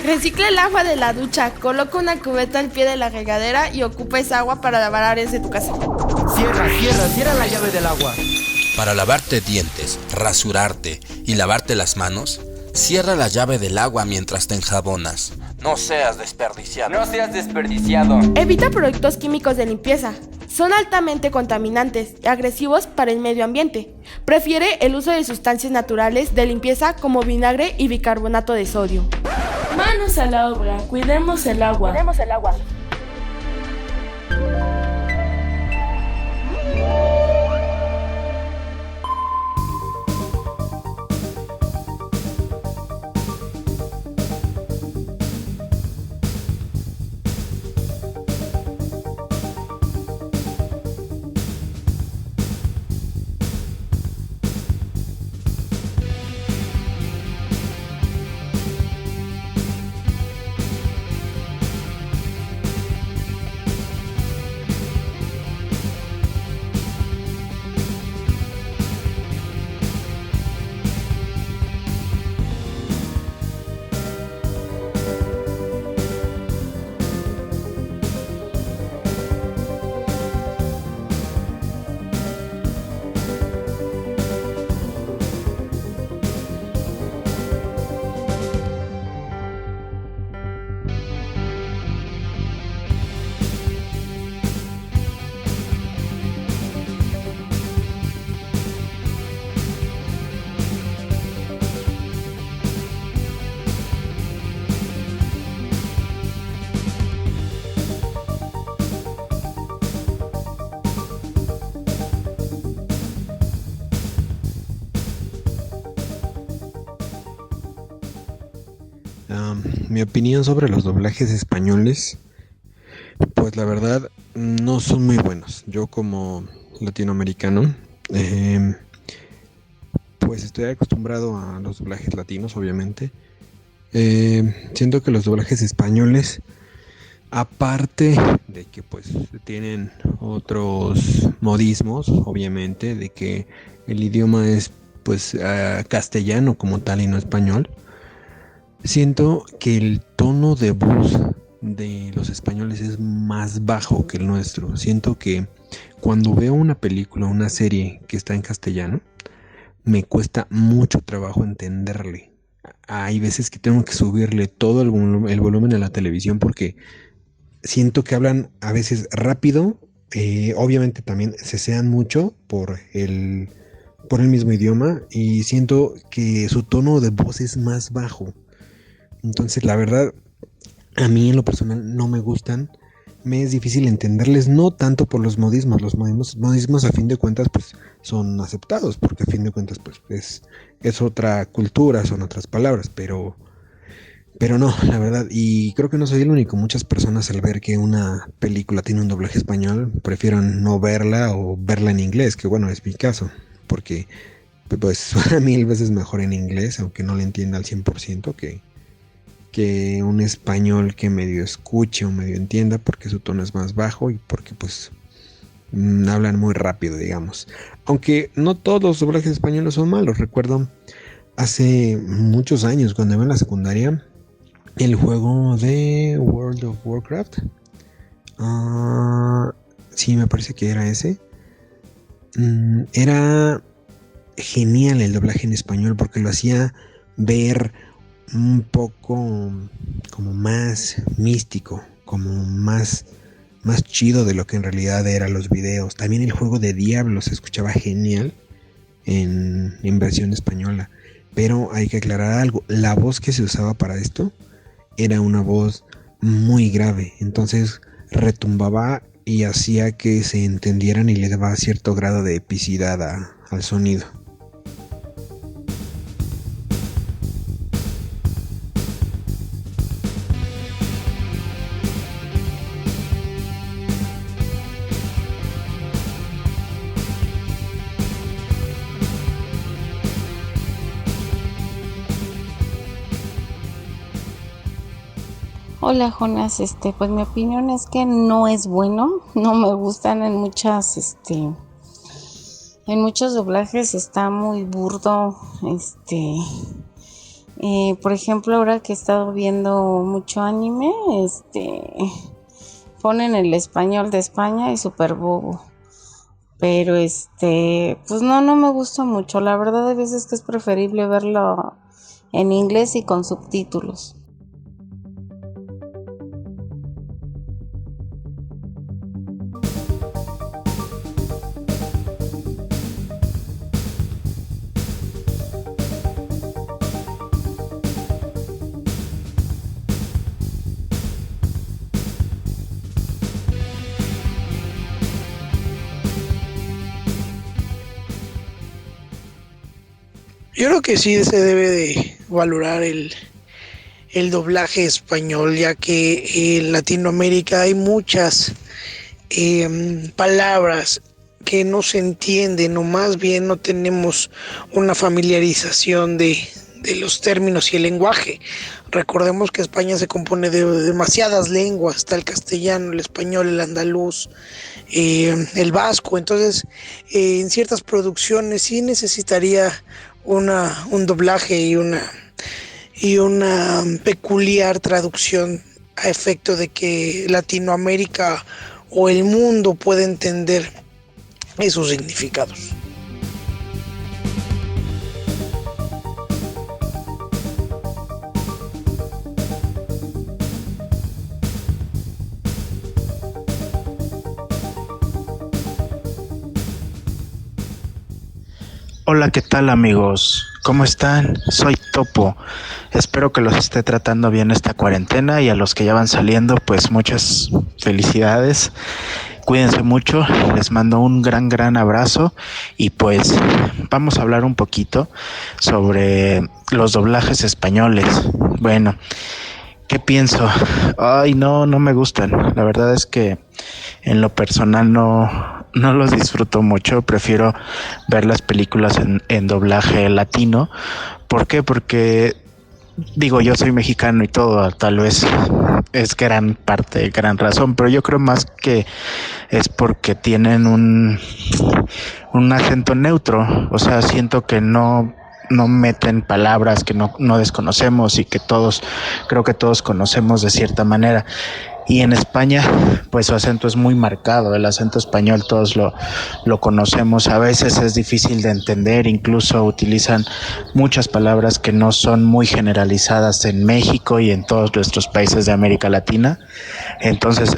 Recicla el agua de la ducha, coloca una cubeta al pie de la regadera y ocupa esa agua para lavar áreas de tu casa. Cierra la llave del agua. Para lavarte dientes, rasurarte y lavarte las manos, cierra la llave del agua mientras te enjabonas. No seas desperdiciado. Evita productos químicos de limpieza. Son altamente contaminantes y agresivos para el medio ambiente. Prefiere el uso de sustancias naturales de limpieza como vinagre y bicarbonato de sodio. Manos a la obra, cuidemos el agua. Cuidemos el agua. Mi opinión sobre los doblajes españoles, pues la verdad no son muy buenos. Yo como latinoamericano, pues estoy acostumbrado a los doblajes latinos, obviamente. Siento que los doblajes españoles, aparte de que pues tienen otros modismos, obviamente, de que el idioma es pues castellano como tal y no español, siento que el tono de voz de los españoles es más bajo que el nuestro. Siento que cuando veo una película, una serie que está en castellano, me cuesta mucho trabajo entenderle. Hay veces que tengo que subirle todo el volumen a la televisión porque siento que hablan a veces rápido. Obviamente también cesean mucho por el mismo idioma y siento que su tono de voz es más bajo. Entonces la verdad, a mí en lo personal no me gustan. Me es difícil entenderles, no tanto por los modismos. Los modismos a fin de cuentas pues son aceptados, porque a fin de cuentas pues es otra cultura, son otras palabras, pero no, la verdad, y creo que no soy el único. Muchas personas al ver que una película tiene un doblaje español, prefieren no verla o verla en inglés, que bueno, es mi caso, porque pues suena 1000 veces mejor en inglés, aunque no le entienda al 100% que un español que medio escuche o medio entienda, porque su tono es más bajo y porque pues hablan muy rápido, digamos. Aunque no todos los doblajes españoles son malos. Recuerdo hace muchos años, cuando iba en la secundaria, el juego de World of Warcraft, sí, me parece que era ese. Era genial el doblaje en español porque lo hacía ver un poco como más místico, como más chido de lo que en realidad eran los videos. También el juego de Diablo se escuchaba genial en versión española, pero hay que aclarar algo: la voz que se usaba para esto era una voz muy grave, entonces retumbaba y hacía que se entendieran y le daba cierto grado de epicidad al sonido. Hola Jonas, pues mi opinión es que no es bueno, no me gustan en muchos doblajes, está muy burdo, por ejemplo, ahora que he estado viendo mucho anime, ponen el español de España y súper bobo, pero pues no me gusta mucho, la verdad hay veces que es preferible verlo en inglés y con subtítulos. Yo creo que sí se debe de valorar el doblaje español, ya que en Latinoamérica hay muchas palabras que no se entienden, o más bien no tenemos una familiarización de los términos y el lenguaje. Recordemos que España se compone de demasiadas lenguas, está el castellano, el español, el andaluz, el vasco. Entonces, en ciertas producciones sí necesitaría un doblaje y una peculiar traducción a efecto de que Latinoamérica o el mundo pueda entender esos significados. Hola, ¿qué tal amigos? ¿Cómo están? Soy Topo. Espero que los esté tratando bien esta cuarentena, y a los que ya van saliendo, pues muchas felicidades. Cuídense mucho, les mando un gran abrazo, y pues vamos a hablar un poquito sobre los doblajes españoles. Bueno, ¿qué pienso? Ay, no me gustan. La verdad es que en lo personal no los disfruto mucho. Prefiero ver las películas en doblaje latino. ¿Por qué? Porque digo, yo soy mexicano y todo, tal vez es gran razón, pero yo creo más que es porque tienen un acento neutro. O sea, siento que no meten palabras que no desconocemos y que creo que todos conocemos de cierta manera. Y en España, pues su acento es muy marcado. El acento español todos lo conocemos. A veces es difícil de entender, incluso utilizan muchas palabras que no son muy generalizadas en México y en todos nuestros países de América Latina. Entonces,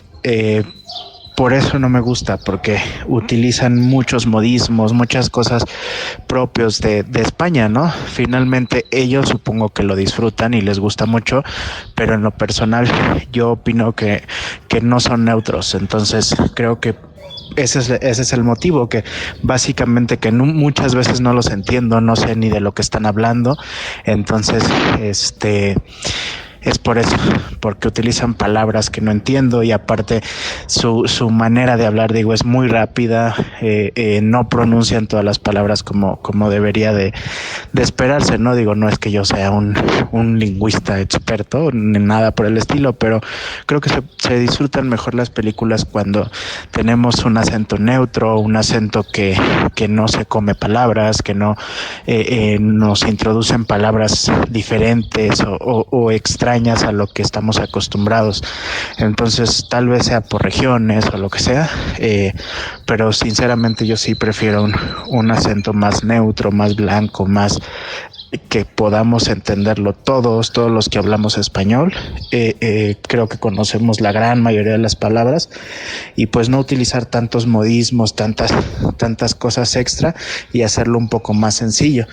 por eso no me gusta, porque utilizan muchos modismos, muchas cosas propios de España, ¿no? Finalmente ellos supongo que lo disfrutan y les gusta mucho, pero en lo personal yo opino que no son neutros. Entonces creo que ese es el motivo, que básicamente que muchas veces no los entiendo, no sé ni de lo que están hablando. Entonces, es por eso, porque utilizan palabras que no entiendo, y aparte su manera de hablar, digo, es muy rápida. No pronuncian todas las palabras como debería de esperarse, ¿no? Digo, no es que yo sea un lingüista experto ni nada por el estilo, pero creo que se disfrutan mejor las películas cuando tenemos un acento neutro, un acento que no se come palabras, que no nos introducen palabras diferentes o extrañas a lo que estamos acostumbrados. Entonces tal vez sea por regiones o lo que sea, pero sinceramente yo sí prefiero un acento más neutro, más blanco, más que podamos entenderlo todos los que hablamos español. Creo que conocemos la gran mayoría de las palabras, y pues no utilizar tantos modismos, tantas cosas extra, y hacerlo un poco más sencillo.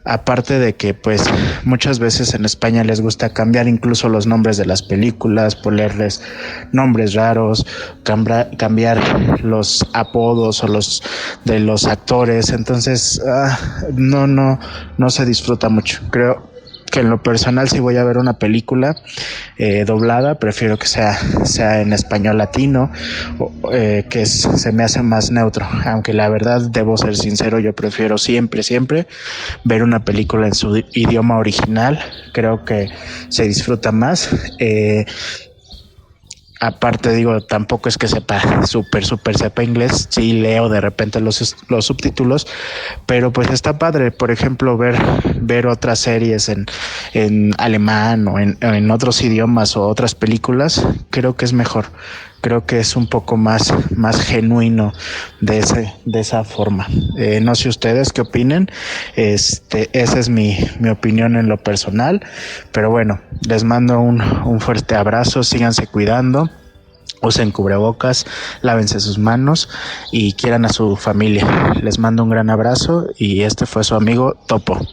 Aparte de que pues muchas veces en España les gusta cambiar incluso los nombres de las películas, ponerles nombres raros, cambiar los apodos o los de los actores. Entonces no se disfruta mucho. Creo que en lo personal, si voy a ver una película doblada, prefiero que sea en español latino, se me hace más neutro. Aunque la verdad, debo ser sincero, yo prefiero siempre ver una película en su idioma original. Creo que se disfruta más. Aparte, digo, tampoco es que sepa súper sepa inglés. Sí leo de repente los subtítulos, pero pues está padre. Por ejemplo, ver otras series en alemán o en otros idiomas o otras películas, creo que es mejor. Creo que es un poco más genuino de esa forma. No sé ustedes qué opinen. Esa es mi opinión en lo personal. Pero bueno, les mando un fuerte abrazo. Síganse cuidando. Usen cubrebocas, lávense sus manos y quieran a su familia. Les mando un gran abrazo, y este fue su amigo Topo.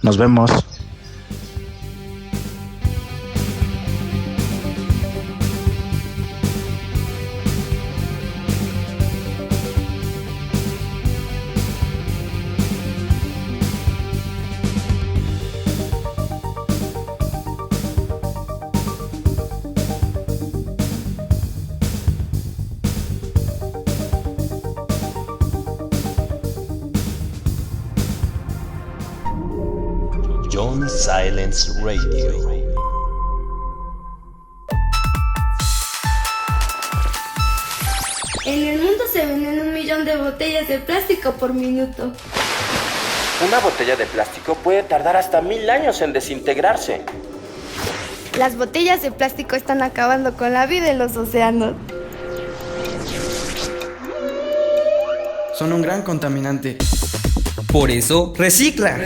Nos vemos. John Silence Radio. En el mundo se venden 1 millón de botellas de plástico por minuto. Una botella de plástico puede tardar hasta 1000 años en desintegrarse. Las botellas de plástico están acabando con la vida en los océanos. Son un gran contaminante. Por eso, recicla.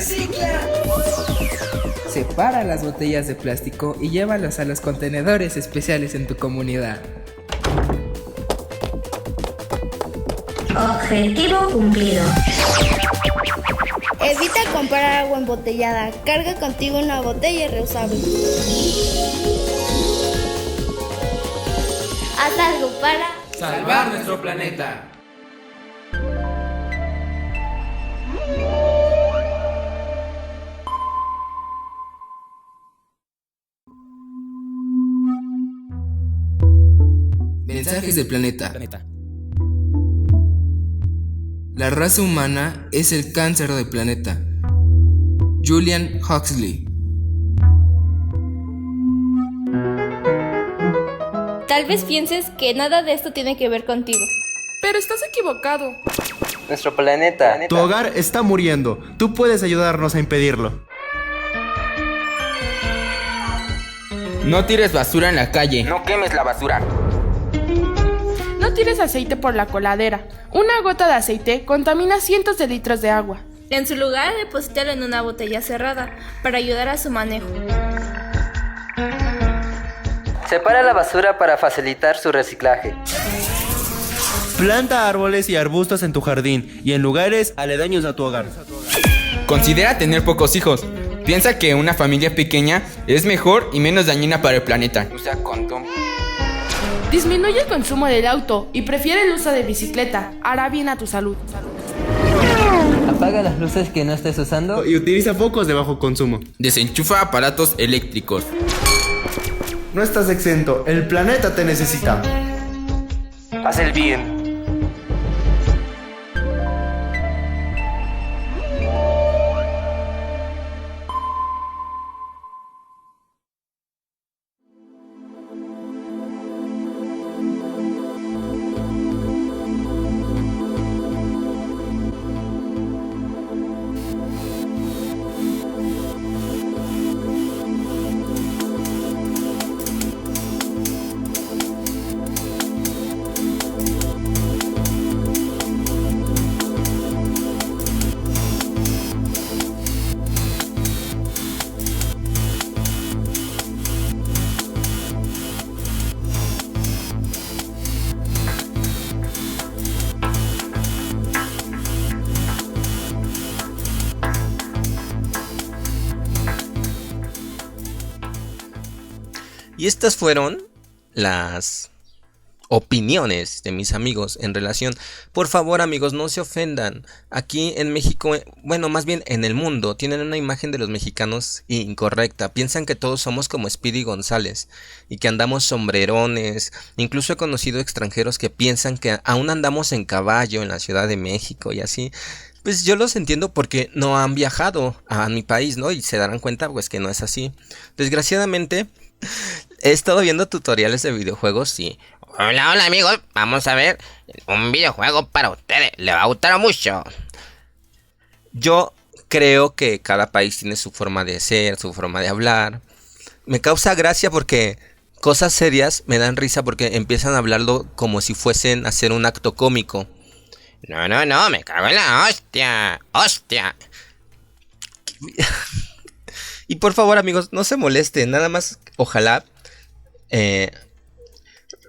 Separa las botellas de plástico y llévalas a los contenedores especiales en tu comunidad. Objetivo cumplido. Evita comprar agua embotellada. Carga contigo una botella reusable. Haz algo para salvar nuestro planeta. Mensajes del planeta. La raza humana es el cáncer del planeta. Julian Huxley. Tal vez pienses que nada de esto tiene que ver contigo. Pero estás equivocado. Nuestro planeta. Tu hogar está muriendo. Tú puedes ayudarnos a impedirlo. No tires basura en la calle. No quemes la basura. No tires aceite por la coladera. Una gota de aceite contamina cientos de litros de agua. En su lugar, deposítalo en una botella cerrada para ayudar a su manejo. Separa la basura para facilitar su reciclaje. Planta árboles y arbustos en tu jardín y en lugares aledaños a tu hogar. Considera tener pocos hijos. Piensa que una familia pequeña es mejor y menos dañina para el planeta. Usa condón. Disminuye el consumo del auto y prefiere el uso de bicicleta. Hará bien a tu salud. Apaga las luces que no estés usando y utiliza focos de bajo consumo. Desenchufa aparatos eléctricos. No estás exento, el planeta te necesita. Haz el bien. Y estas fueron las opiniones de mis amigos en relación. Por favor, amigos, no se ofendan. Aquí en México, bueno, más bien en el mundo, tienen una imagen de los mexicanos incorrecta. Piensan que todos somos como Speedy González y que andamos sombrerones. Incluso he conocido extranjeros que piensan que aún andamos en caballo en la Ciudad de México y así. Pues yo los entiendo porque no han viajado a mi país, ¿no? Y se darán cuenta pues que no es así. Desgraciadamente he estado viendo tutoriales de videojuegos y... Hola amigos, vamos a ver un videojuego para ustedes, les va a gustar mucho. Yo creo que cada país tiene su forma de ser, su forma de hablar. Me causa gracia porque cosas serias me dan risa porque empiezan a hablarlo como si fuesen a hacer un acto cómico. No, me cago en la hostia. Y por favor amigos, no se molesten, nada más ojalá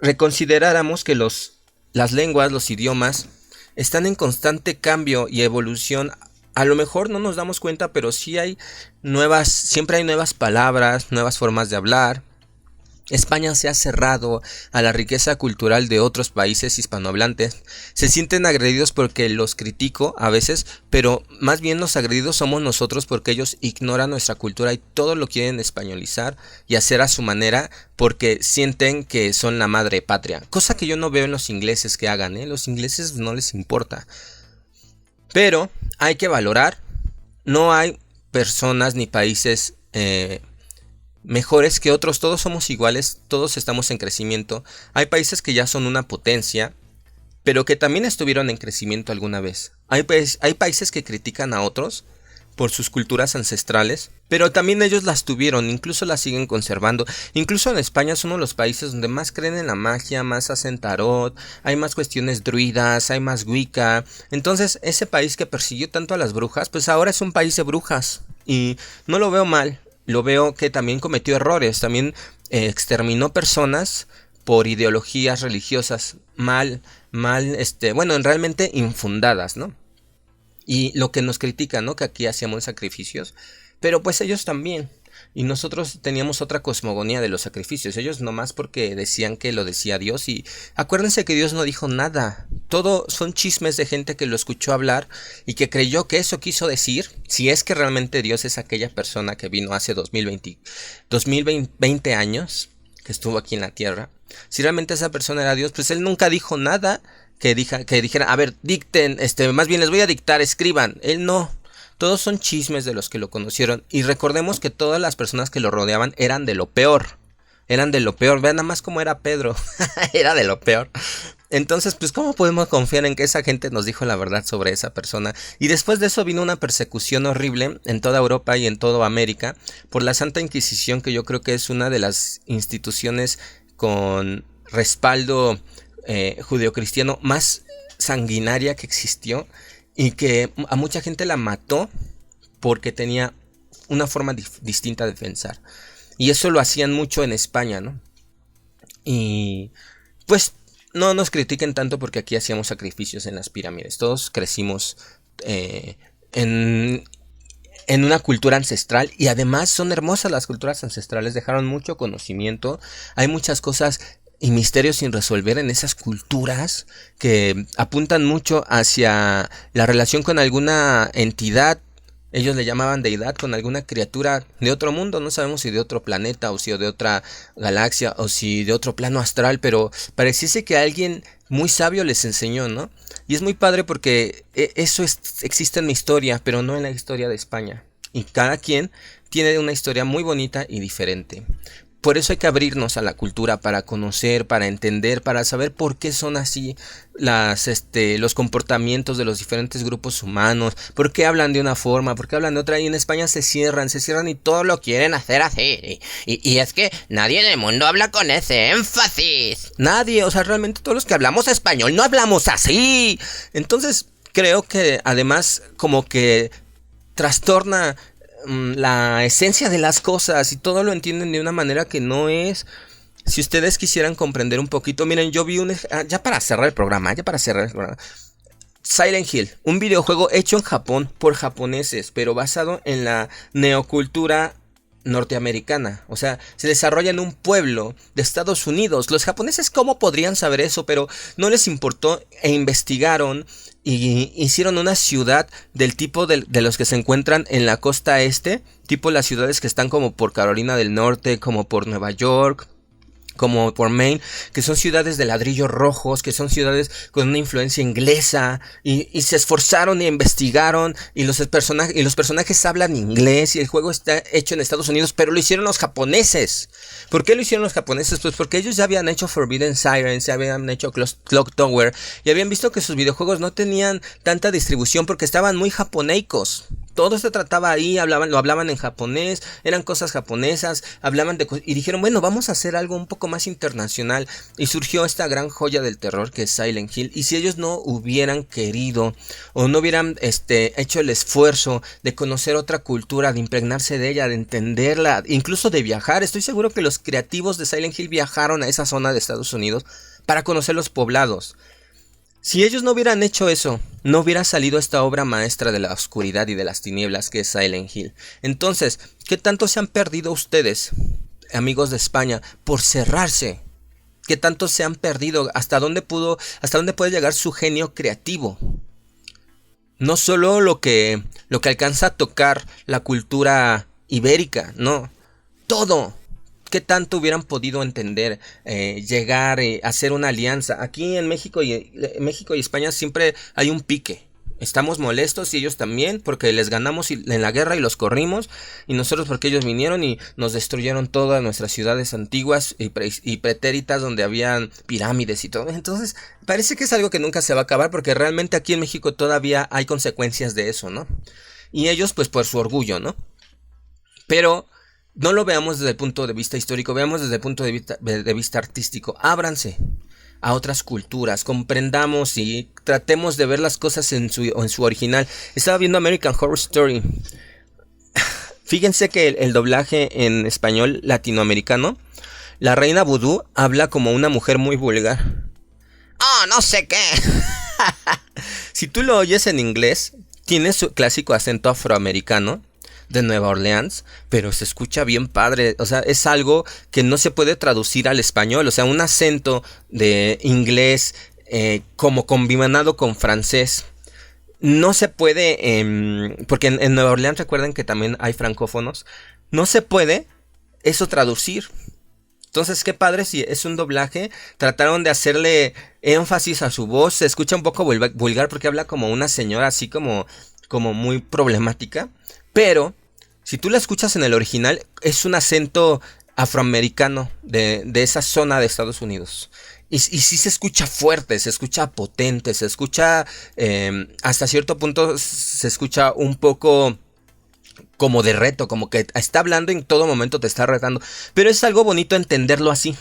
reconsideráramos que las lenguas, los idiomas están en constante cambio y evolución. A lo mejor no nos damos cuenta, pero sí siempre hay nuevas palabras, nuevas formas de hablar. España se ha cerrado a la riqueza cultural de otros países hispanohablantes. Se sienten agredidos porque los critico a veces, pero más bien los agredidos somos nosotros porque ellos ignoran nuestra cultura y todo lo quieren españolizar y hacer a su manera porque sienten que son la madre patria. Cosa que yo no veo en los ingleses que hagan, ¿eh? Los ingleses no les importa. Pero hay que valorar, no hay personas ni países mejores que otros. Todos somos iguales, todos estamos en crecimiento. Hay países que ya son una potencia, pero que también estuvieron en crecimiento alguna vez. Hay países que critican a otros por sus culturas ancestrales, pero también ellos las tuvieron, incluso las siguen conservando. Incluso en España es uno de los países donde más creen en la magia, más hacen tarot, hay más cuestiones druidas, hay más wicca. Entonces ese país que persiguió tanto a las brujas, pues ahora es un país de brujas, y no lo veo mal. Lo veo que también cometió errores, también exterminó personas por ideologías religiosas realmente infundadas, ¿no? Y lo que nos critican, ¿no? Que aquí hacíamos sacrificios, pero pues ellos también. Y nosotros teníamos otra cosmogonía de los sacrificios. Ellos nomás porque decían que lo decía Dios. Y acuérdense que Dios no dijo nada. Todo son chismes de gente que lo escuchó hablar y que creyó que eso quiso decir. Si es que realmente Dios es aquella persona que vino hace 2020 años, que estuvo aquí en la tierra. Si realmente esa persona era Dios, pues él nunca dijo nada que dijera, a ver, dicten, más bien les voy a dictar, escriban. Él no. Todos son chismes de los que lo conocieron. Y recordemos que todas las personas que lo rodeaban eran de lo peor. Eran de lo peor. Vean nada más cómo era Pedro. Era de lo peor. Entonces, pues, ¿cómo podemos confiar en que esa gente nos dijo la verdad sobre esa persona? Y después de eso vino una persecución horrible en toda Europa y en toda América por la Santa Inquisición, que yo creo que es una de las instituciones con respaldo judeocristiano más sanguinaria que existió, y que a mucha gente la mató porque tenía una forma distinta de pensar. Y eso lo hacían mucho en España, ¿no? Y pues no nos critiquen tanto porque aquí hacíamos sacrificios en las pirámides. Todos crecimos en una cultura ancestral, y además son hermosas las culturas ancestrales, dejaron mucho conocimiento. Hay muchas cosas y misterios sin resolver en esas culturas que apuntan mucho hacia la relación con alguna entidad. Ellos le llamaban deidad, con alguna criatura de otro mundo. No sabemos si de otro planeta, o si de otra galaxia, o si de otro plano astral, pero pareciese que alguien muy sabio les enseñó, ¿no? Y es muy padre porque eso existe en mi historia, pero no en la historia de España. Y cada quien tiene una historia muy bonita y diferente. Por eso hay que abrirnos a la cultura para conocer, para entender, para saber por qué son así los comportamientos de los diferentes grupos humanos, por qué hablan de una forma, por qué hablan de otra. Y en España se cierran y todo lo quieren hacer así. Y es que nadie en el mundo habla con ese énfasis. Nadie, o sea, realmente todos los que hablamos español no hablamos así. Entonces creo que además como que trastorna la esencia de las cosas, y todo lo entienden de una manera que no es. Si ustedes quisieran comprender un poquito, miren, yo vi ya para cerrar el programa, Silent Hill, un videojuego hecho en Japón por japoneses, pero basado en la neocultura norteamericana. O sea, se desarrolla en un pueblo de Estados Unidos. Los japoneses, ¿cómo podrían saber eso? Pero no les importó e investigaron y hicieron una ciudad del tipo de los que se encuentran en la costa este, tipo las ciudades que están como por Carolina del Norte, como por Nueva York, como por Maine, que son ciudades de ladrillos rojos, que son ciudades con una influencia inglesa, y se esforzaron y investigaron, y los personajes hablan inglés, y el juego está hecho en Estados Unidos, pero lo hicieron los japoneses. ¿Por qué lo hicieron los japoneses? Pues porque ellos ya habían hecho Forbidden Sirens, ya habían hecho Clock Tower, y habían visto que sus videojuegos no tenían tanta distribución porque estaban muy japoneicos. Todo se trataba ahí, lo hablaban en japonés, eran cosas japonesas, y dijeron, bueno, vamos a hacer algo un poco más internacional, y surgió esta gran joya del terror que es Silent Hill. Y si ellos no hubieran querido, o no hubieran hecho el esfuerzo de conocer otra cultura, de impregnarse de ella, de entenderla, incluso de viajar, estoy seguro que los creativos de Silent Hill viajaron a esa zona de Estados Unidos para conocer los poblados. Si ellos no hubieran hecho eso, no hubiera salido esta obra maestra de la oscuridad y de las tinieblas que es Silent Hill. Entonces, ¿qué tanto se han perdido ustedes, amigos de España, por cerrarse? ¿Qué tanto se han perdido? ¿Hasta dónde puede llegar su genio creativo? No solo lo que alcanza a tocar la cultura ibérica, no, todo. ¿Qué tanto hubieran podido entender, llegar, hacer una alianza? Aquí en México y España siempre hay un pique. Estamos molestos y ellos también porque les ganamos en la guerra y los corrimos. Y nosotros porque ellos vinieron y nos destruyeron todas nuestras ciudades antiguas y pretéritas donde habían pirámides y todo. Entonces parece que es algo que nunca se va a acabar porque realmente aquí en México todavía hay consecuencias de eso, ¿no? Y ellos pues por su orgullo, ¿no? Pero no lo veamos desde el punto de vista histórico, veamos desde el punto de vista artístico. Ábranse a otras culturas, comprendamos y tratemos de ver las cosas en su original. Estaba viendo American Horror Story. Fíjense que el doblaje en español latinoamericano, la reina vudú habla como una mujer muy vulgar. ¡Oh, no sé qué! Si tú lo oyes en inglés, tiene su clásico acento afroamericano de Nueva Orleans, pero se escucha bien padre. O sea, es algo que no se puede traducir al español. O sea, un acento de inglés como combinado con francés no se puede, porque en Nueva Orleans recuerden que también hay francófonos. No se puede eso traducir. Entonces, qué padre si es un doblaje. Trataron de hacerle énfasis a su voz. Se escucha un poco vulgar porque habla como una señora así como muy problemática. Pero si tú la escuchas en el original, es un acento afroamericano de esa zona de Estados Unidos. Y sí se escucha fuerte, se escucha potente, se escucha, hasta cierto punto se escucha un poco como de reto, como que está hablando y en todo momento te está retando. Pero es algo bonito entenderlo así.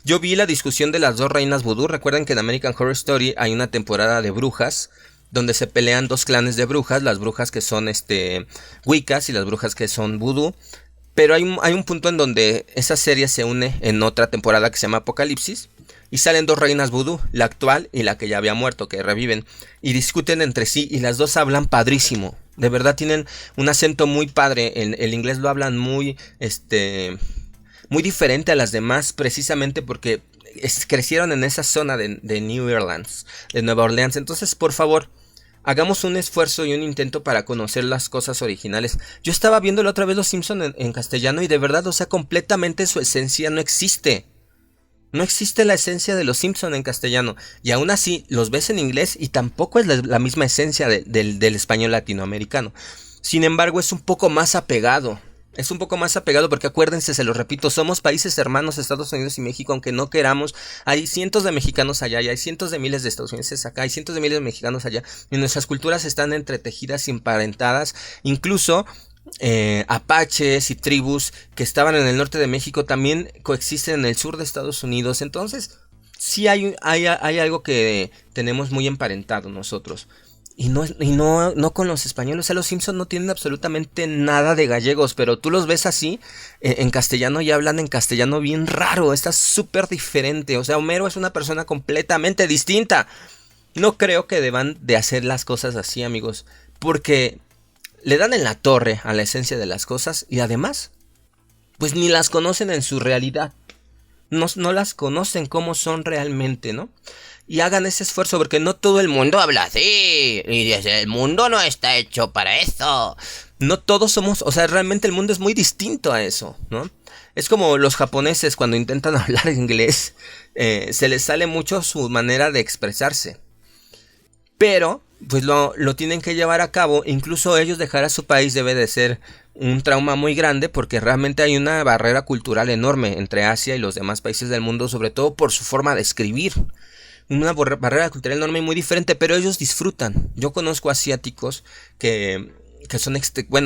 Yo vi la discusión de las dos reinas vudú. Recuerden que en American Horror Story hay una temporada de brujas donde se pelean dos clanes de brujas, las brujas que son wiccas y las brujas que son vudú. Pero hay un punto en donde esa serie se une en otra temporada que se llama Apocalipsis y salen dos reinas vudú, la actual y la que ya había muerto, que reviven, y discuten entre sí y las dos hablan padrísimo. De verdad tienen un acento muy padre, el inglés lo hablan muy diferente a las demás, precisamente porque crecieron en esa zona de New Orleans, de Nueva Orleans. Entonces, por favor, hagamos un esfuerzo y un intento para conocer las cosas originales. Yo estaba viendo la otra vez Los Simpson en castellano y de verdad, o sea, completamente su esencia no existe. No existe la esencia de Los Simpson en castellano. Y aún así los ves en inglés y tampoco es la misma esencia del español latinoamericano. Sin embargo, es un poco más apegado. Es un poco más apegado porque acuérdense, se lo repito, somos países hermanos, Estados Unidos y México, aunque no queramos. Hay cientos de mexicanos allá y hay cientos de miles de estadounidenses acá, hay cientos de miles de mexicanos allá. Y nuestras culturas están entretejidas y emparentadas. Incluso apaches y tribus que estaban en el norte de México también coexisten en el sur de Estados Unidos. Entonces, sí hay algo que tenemos muy emparentado nosotros. Y no con los españoles. O sea, los Simpsons no tienen absolutamente nada de gallegos, pero tú los ves así en castellano y hablan en castellano bien raro. Está súper diferente. O sea, Homero es una persona completamente distinta. No creo que deban de hacer las cosas así, amigos, porque le dan en la torre a la esencia de las cosas y además, pues ni las conocen en su realidad. No las conocen como son realmente, ¿no? Y hagan ese esfuerzo porque no todo el mundo habla así. Y el mundo no está hecho para eso. No todos somos, o sea, realmente el mundo es muy distinto a eso, ¿no? Es como los japoneses cuando intentan hablar inglés. Se les sale mucho su manera de expresarse. Pero, pues lo tienen que llevar a cabo. Incluso ellos dejar a su país debe de ser un trauma muy grande porque realmente hay una barrera cultural enorme entre Asia y los demás países del mundo, sobre todo por su forma de escribir. Una barrera cultural enorme y muy diferente, pero ellos disfrutan. Yo conozco asiáticos que son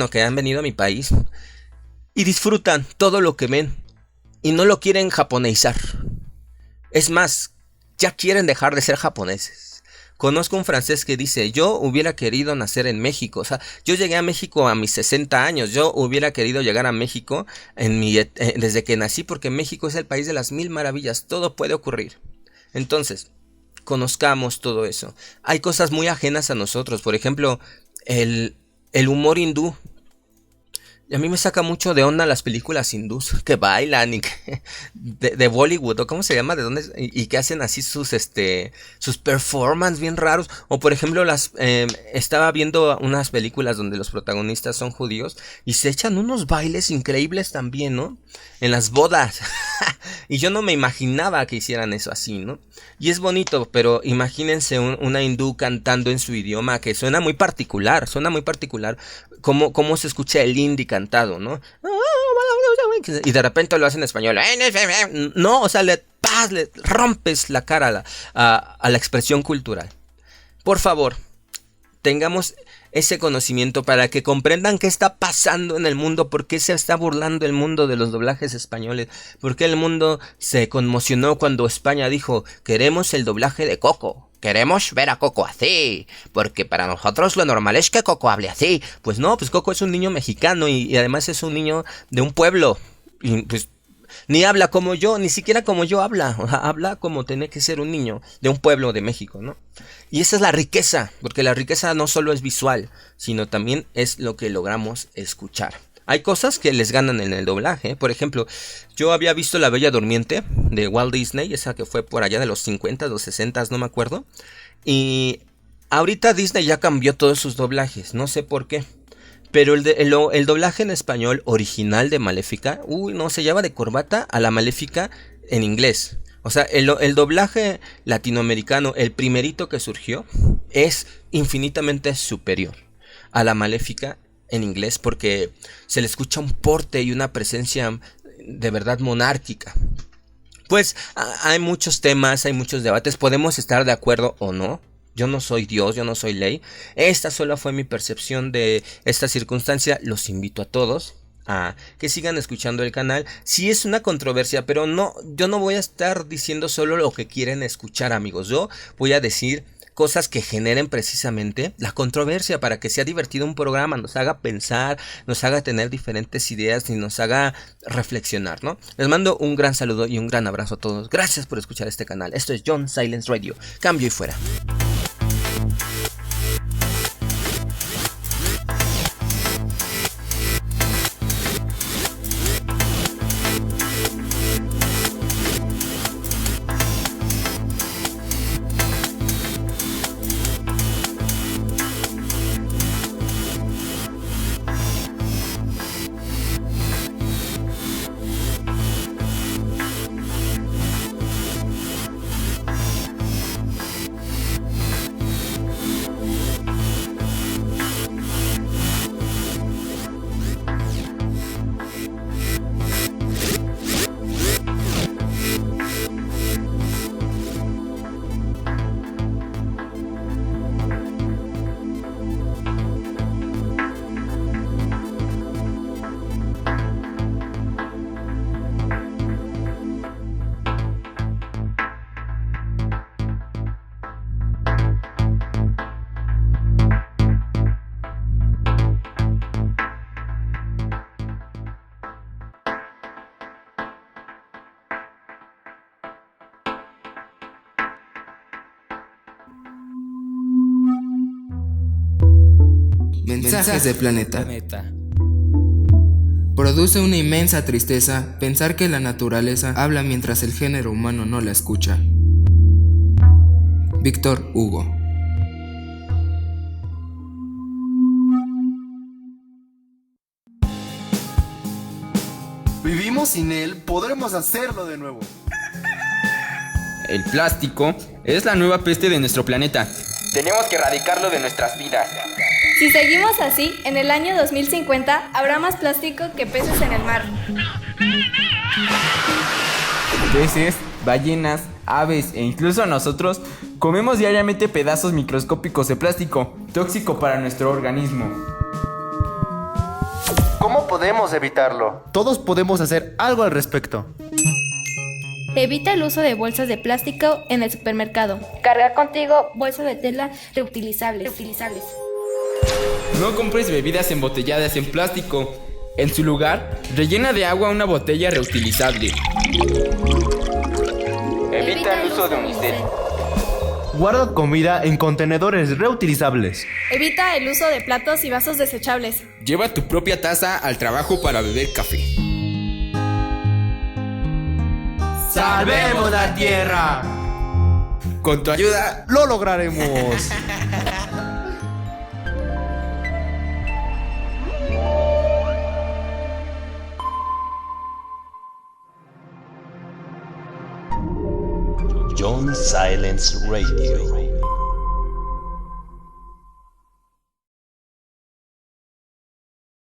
que han venido a mi país y disfrutan todo lo que ven y no lo quieren japoneizar. Es más, ya quieren dejar de ser japoneses. Conozco un francés que dice, yo hubiera querido nacer en México. O sea, yo llegué a México a mis 60 años. Yo hubiera querido llegar a México desde que nací porque México es el país de las 1000 maravillas. Todo puede ocurrir. Entonces, conozcamos todo eso. Hay cosas muy ajenas a nosotros. Por ejemplo, el humor hindú. Y a mí me saca mucho de onda las películas hindús que bailan y que, de Bollywood, o cómo se llama, de dónde, y que hacen así sus performances bien raros. O por ejemplo, estaba viendo unas películas donde los protagonistas son judíos y se echan unos bailes increíbles también, ¿no? En las bodas. Y yo no me imaginaba que hicieran eso así, ¿no? Y es bonito, pero imagínense una hindú cantando en su idioma que suena muy particular, cómo se escucha el hindi cantado, ¿no? Y de repente lo hacen en español. No, o sea, le rompes la cara a la expresión cultural. Por favor, tengamos ese conocimiento para que comprendan qué está pasando en el mundo, por qué se está burlando el mundo de los doblajes españoles, por qué el mundo se conmocionó cuando España dijo: queremos el doblaje de Coco, queremos ver a Coco así, porque para nosotros lo normal es que Coco hable así. Pues no, pues Coco es un niño mexicano y además es un niño de un pueblo, y pues ni habla como yo, ni siquiera como yo habla, o sea, habla como tiene que ser un niño de un pueblo de México, ¿no? Y esa es la riqueza, porque la riqueza no solo es visual, sino también es lo que logramos escuchar. Hay cosas que les ganan en el doblaje. Por ejemplo, yo había visto La Bella Durmiente de Walt Disney, esa que fue por allá de los 50, los 60, no me acuerdo. Y ahorita Disney ya cambió todos sus doblajes, no sé por qué. Pero el doblaje en español original de Maléfica, se llama de corbata a la Maléfica en inglés. O sea, el doblaje latinoamericano, el primerito que surgió, es infinitamente superior a la Maléfica en inglés, porque se le escucha un porte y una presencia de verdad monárquica. Pues hay muchos temas, hay muchos debates, podemos estar de acuerdo o no. Yo no soy Dios, yo no soy ley. Esta solo fue mi percepción de esta circunstancia. Los invito a todos a que sigan escuchando el canal. Sí es una controversia, pero yo no voy a estar diciendo solo lo que quieren escuchar, amigos. Yo voy a decir cosas que generen precisamente la controversia para que sea divertido un programa, nos haga pensar, nos haga tener diferentes ideas y nos haga reflexionar, ¿no? Les mando un gran saludo y un gran abrazo a todos. Gracias por escuchar este canal. Esto es John Silence Radio. Cambio y fuera. Mensajes del planeta. Produce una inmensa tristeza pensar que la naturaleza habla mientras el género humano no la escucha. Víctor Hugo. Vivimos sin él, podremos hacerlo de nuevo. El plástico es la nueva peste de nuestro planeta. Tenemos que erradicarlo de nuestras vidas. Si seguimos así, en el año 2050 habrá más plástico que peces en el mar. Peces, ballenas, aves e incluso nosotros comemos diariamente pedazos microscópicos de plástico, tóxico para nuestro organismo. ¿Cómo podemos evitarlo? Todos podemos hacer algo al respecto. Evita el uso de bolsas de plástico en el supermercado. Carga contigo bolsas de tela reutilizables. No compres bebidas embotelladas en plástico. En su lugar, rellena de agua una botella reutilizable. Evita el uso de unicel. Guarda comida en contenedores reutilizables. Evita el uso de platos y vasos desechables. Lleva tu propia taza al trabajo para beber café. ¡Salvemos la tierra! Con tu ayuda ¡lo lograremos! John Silence Radio.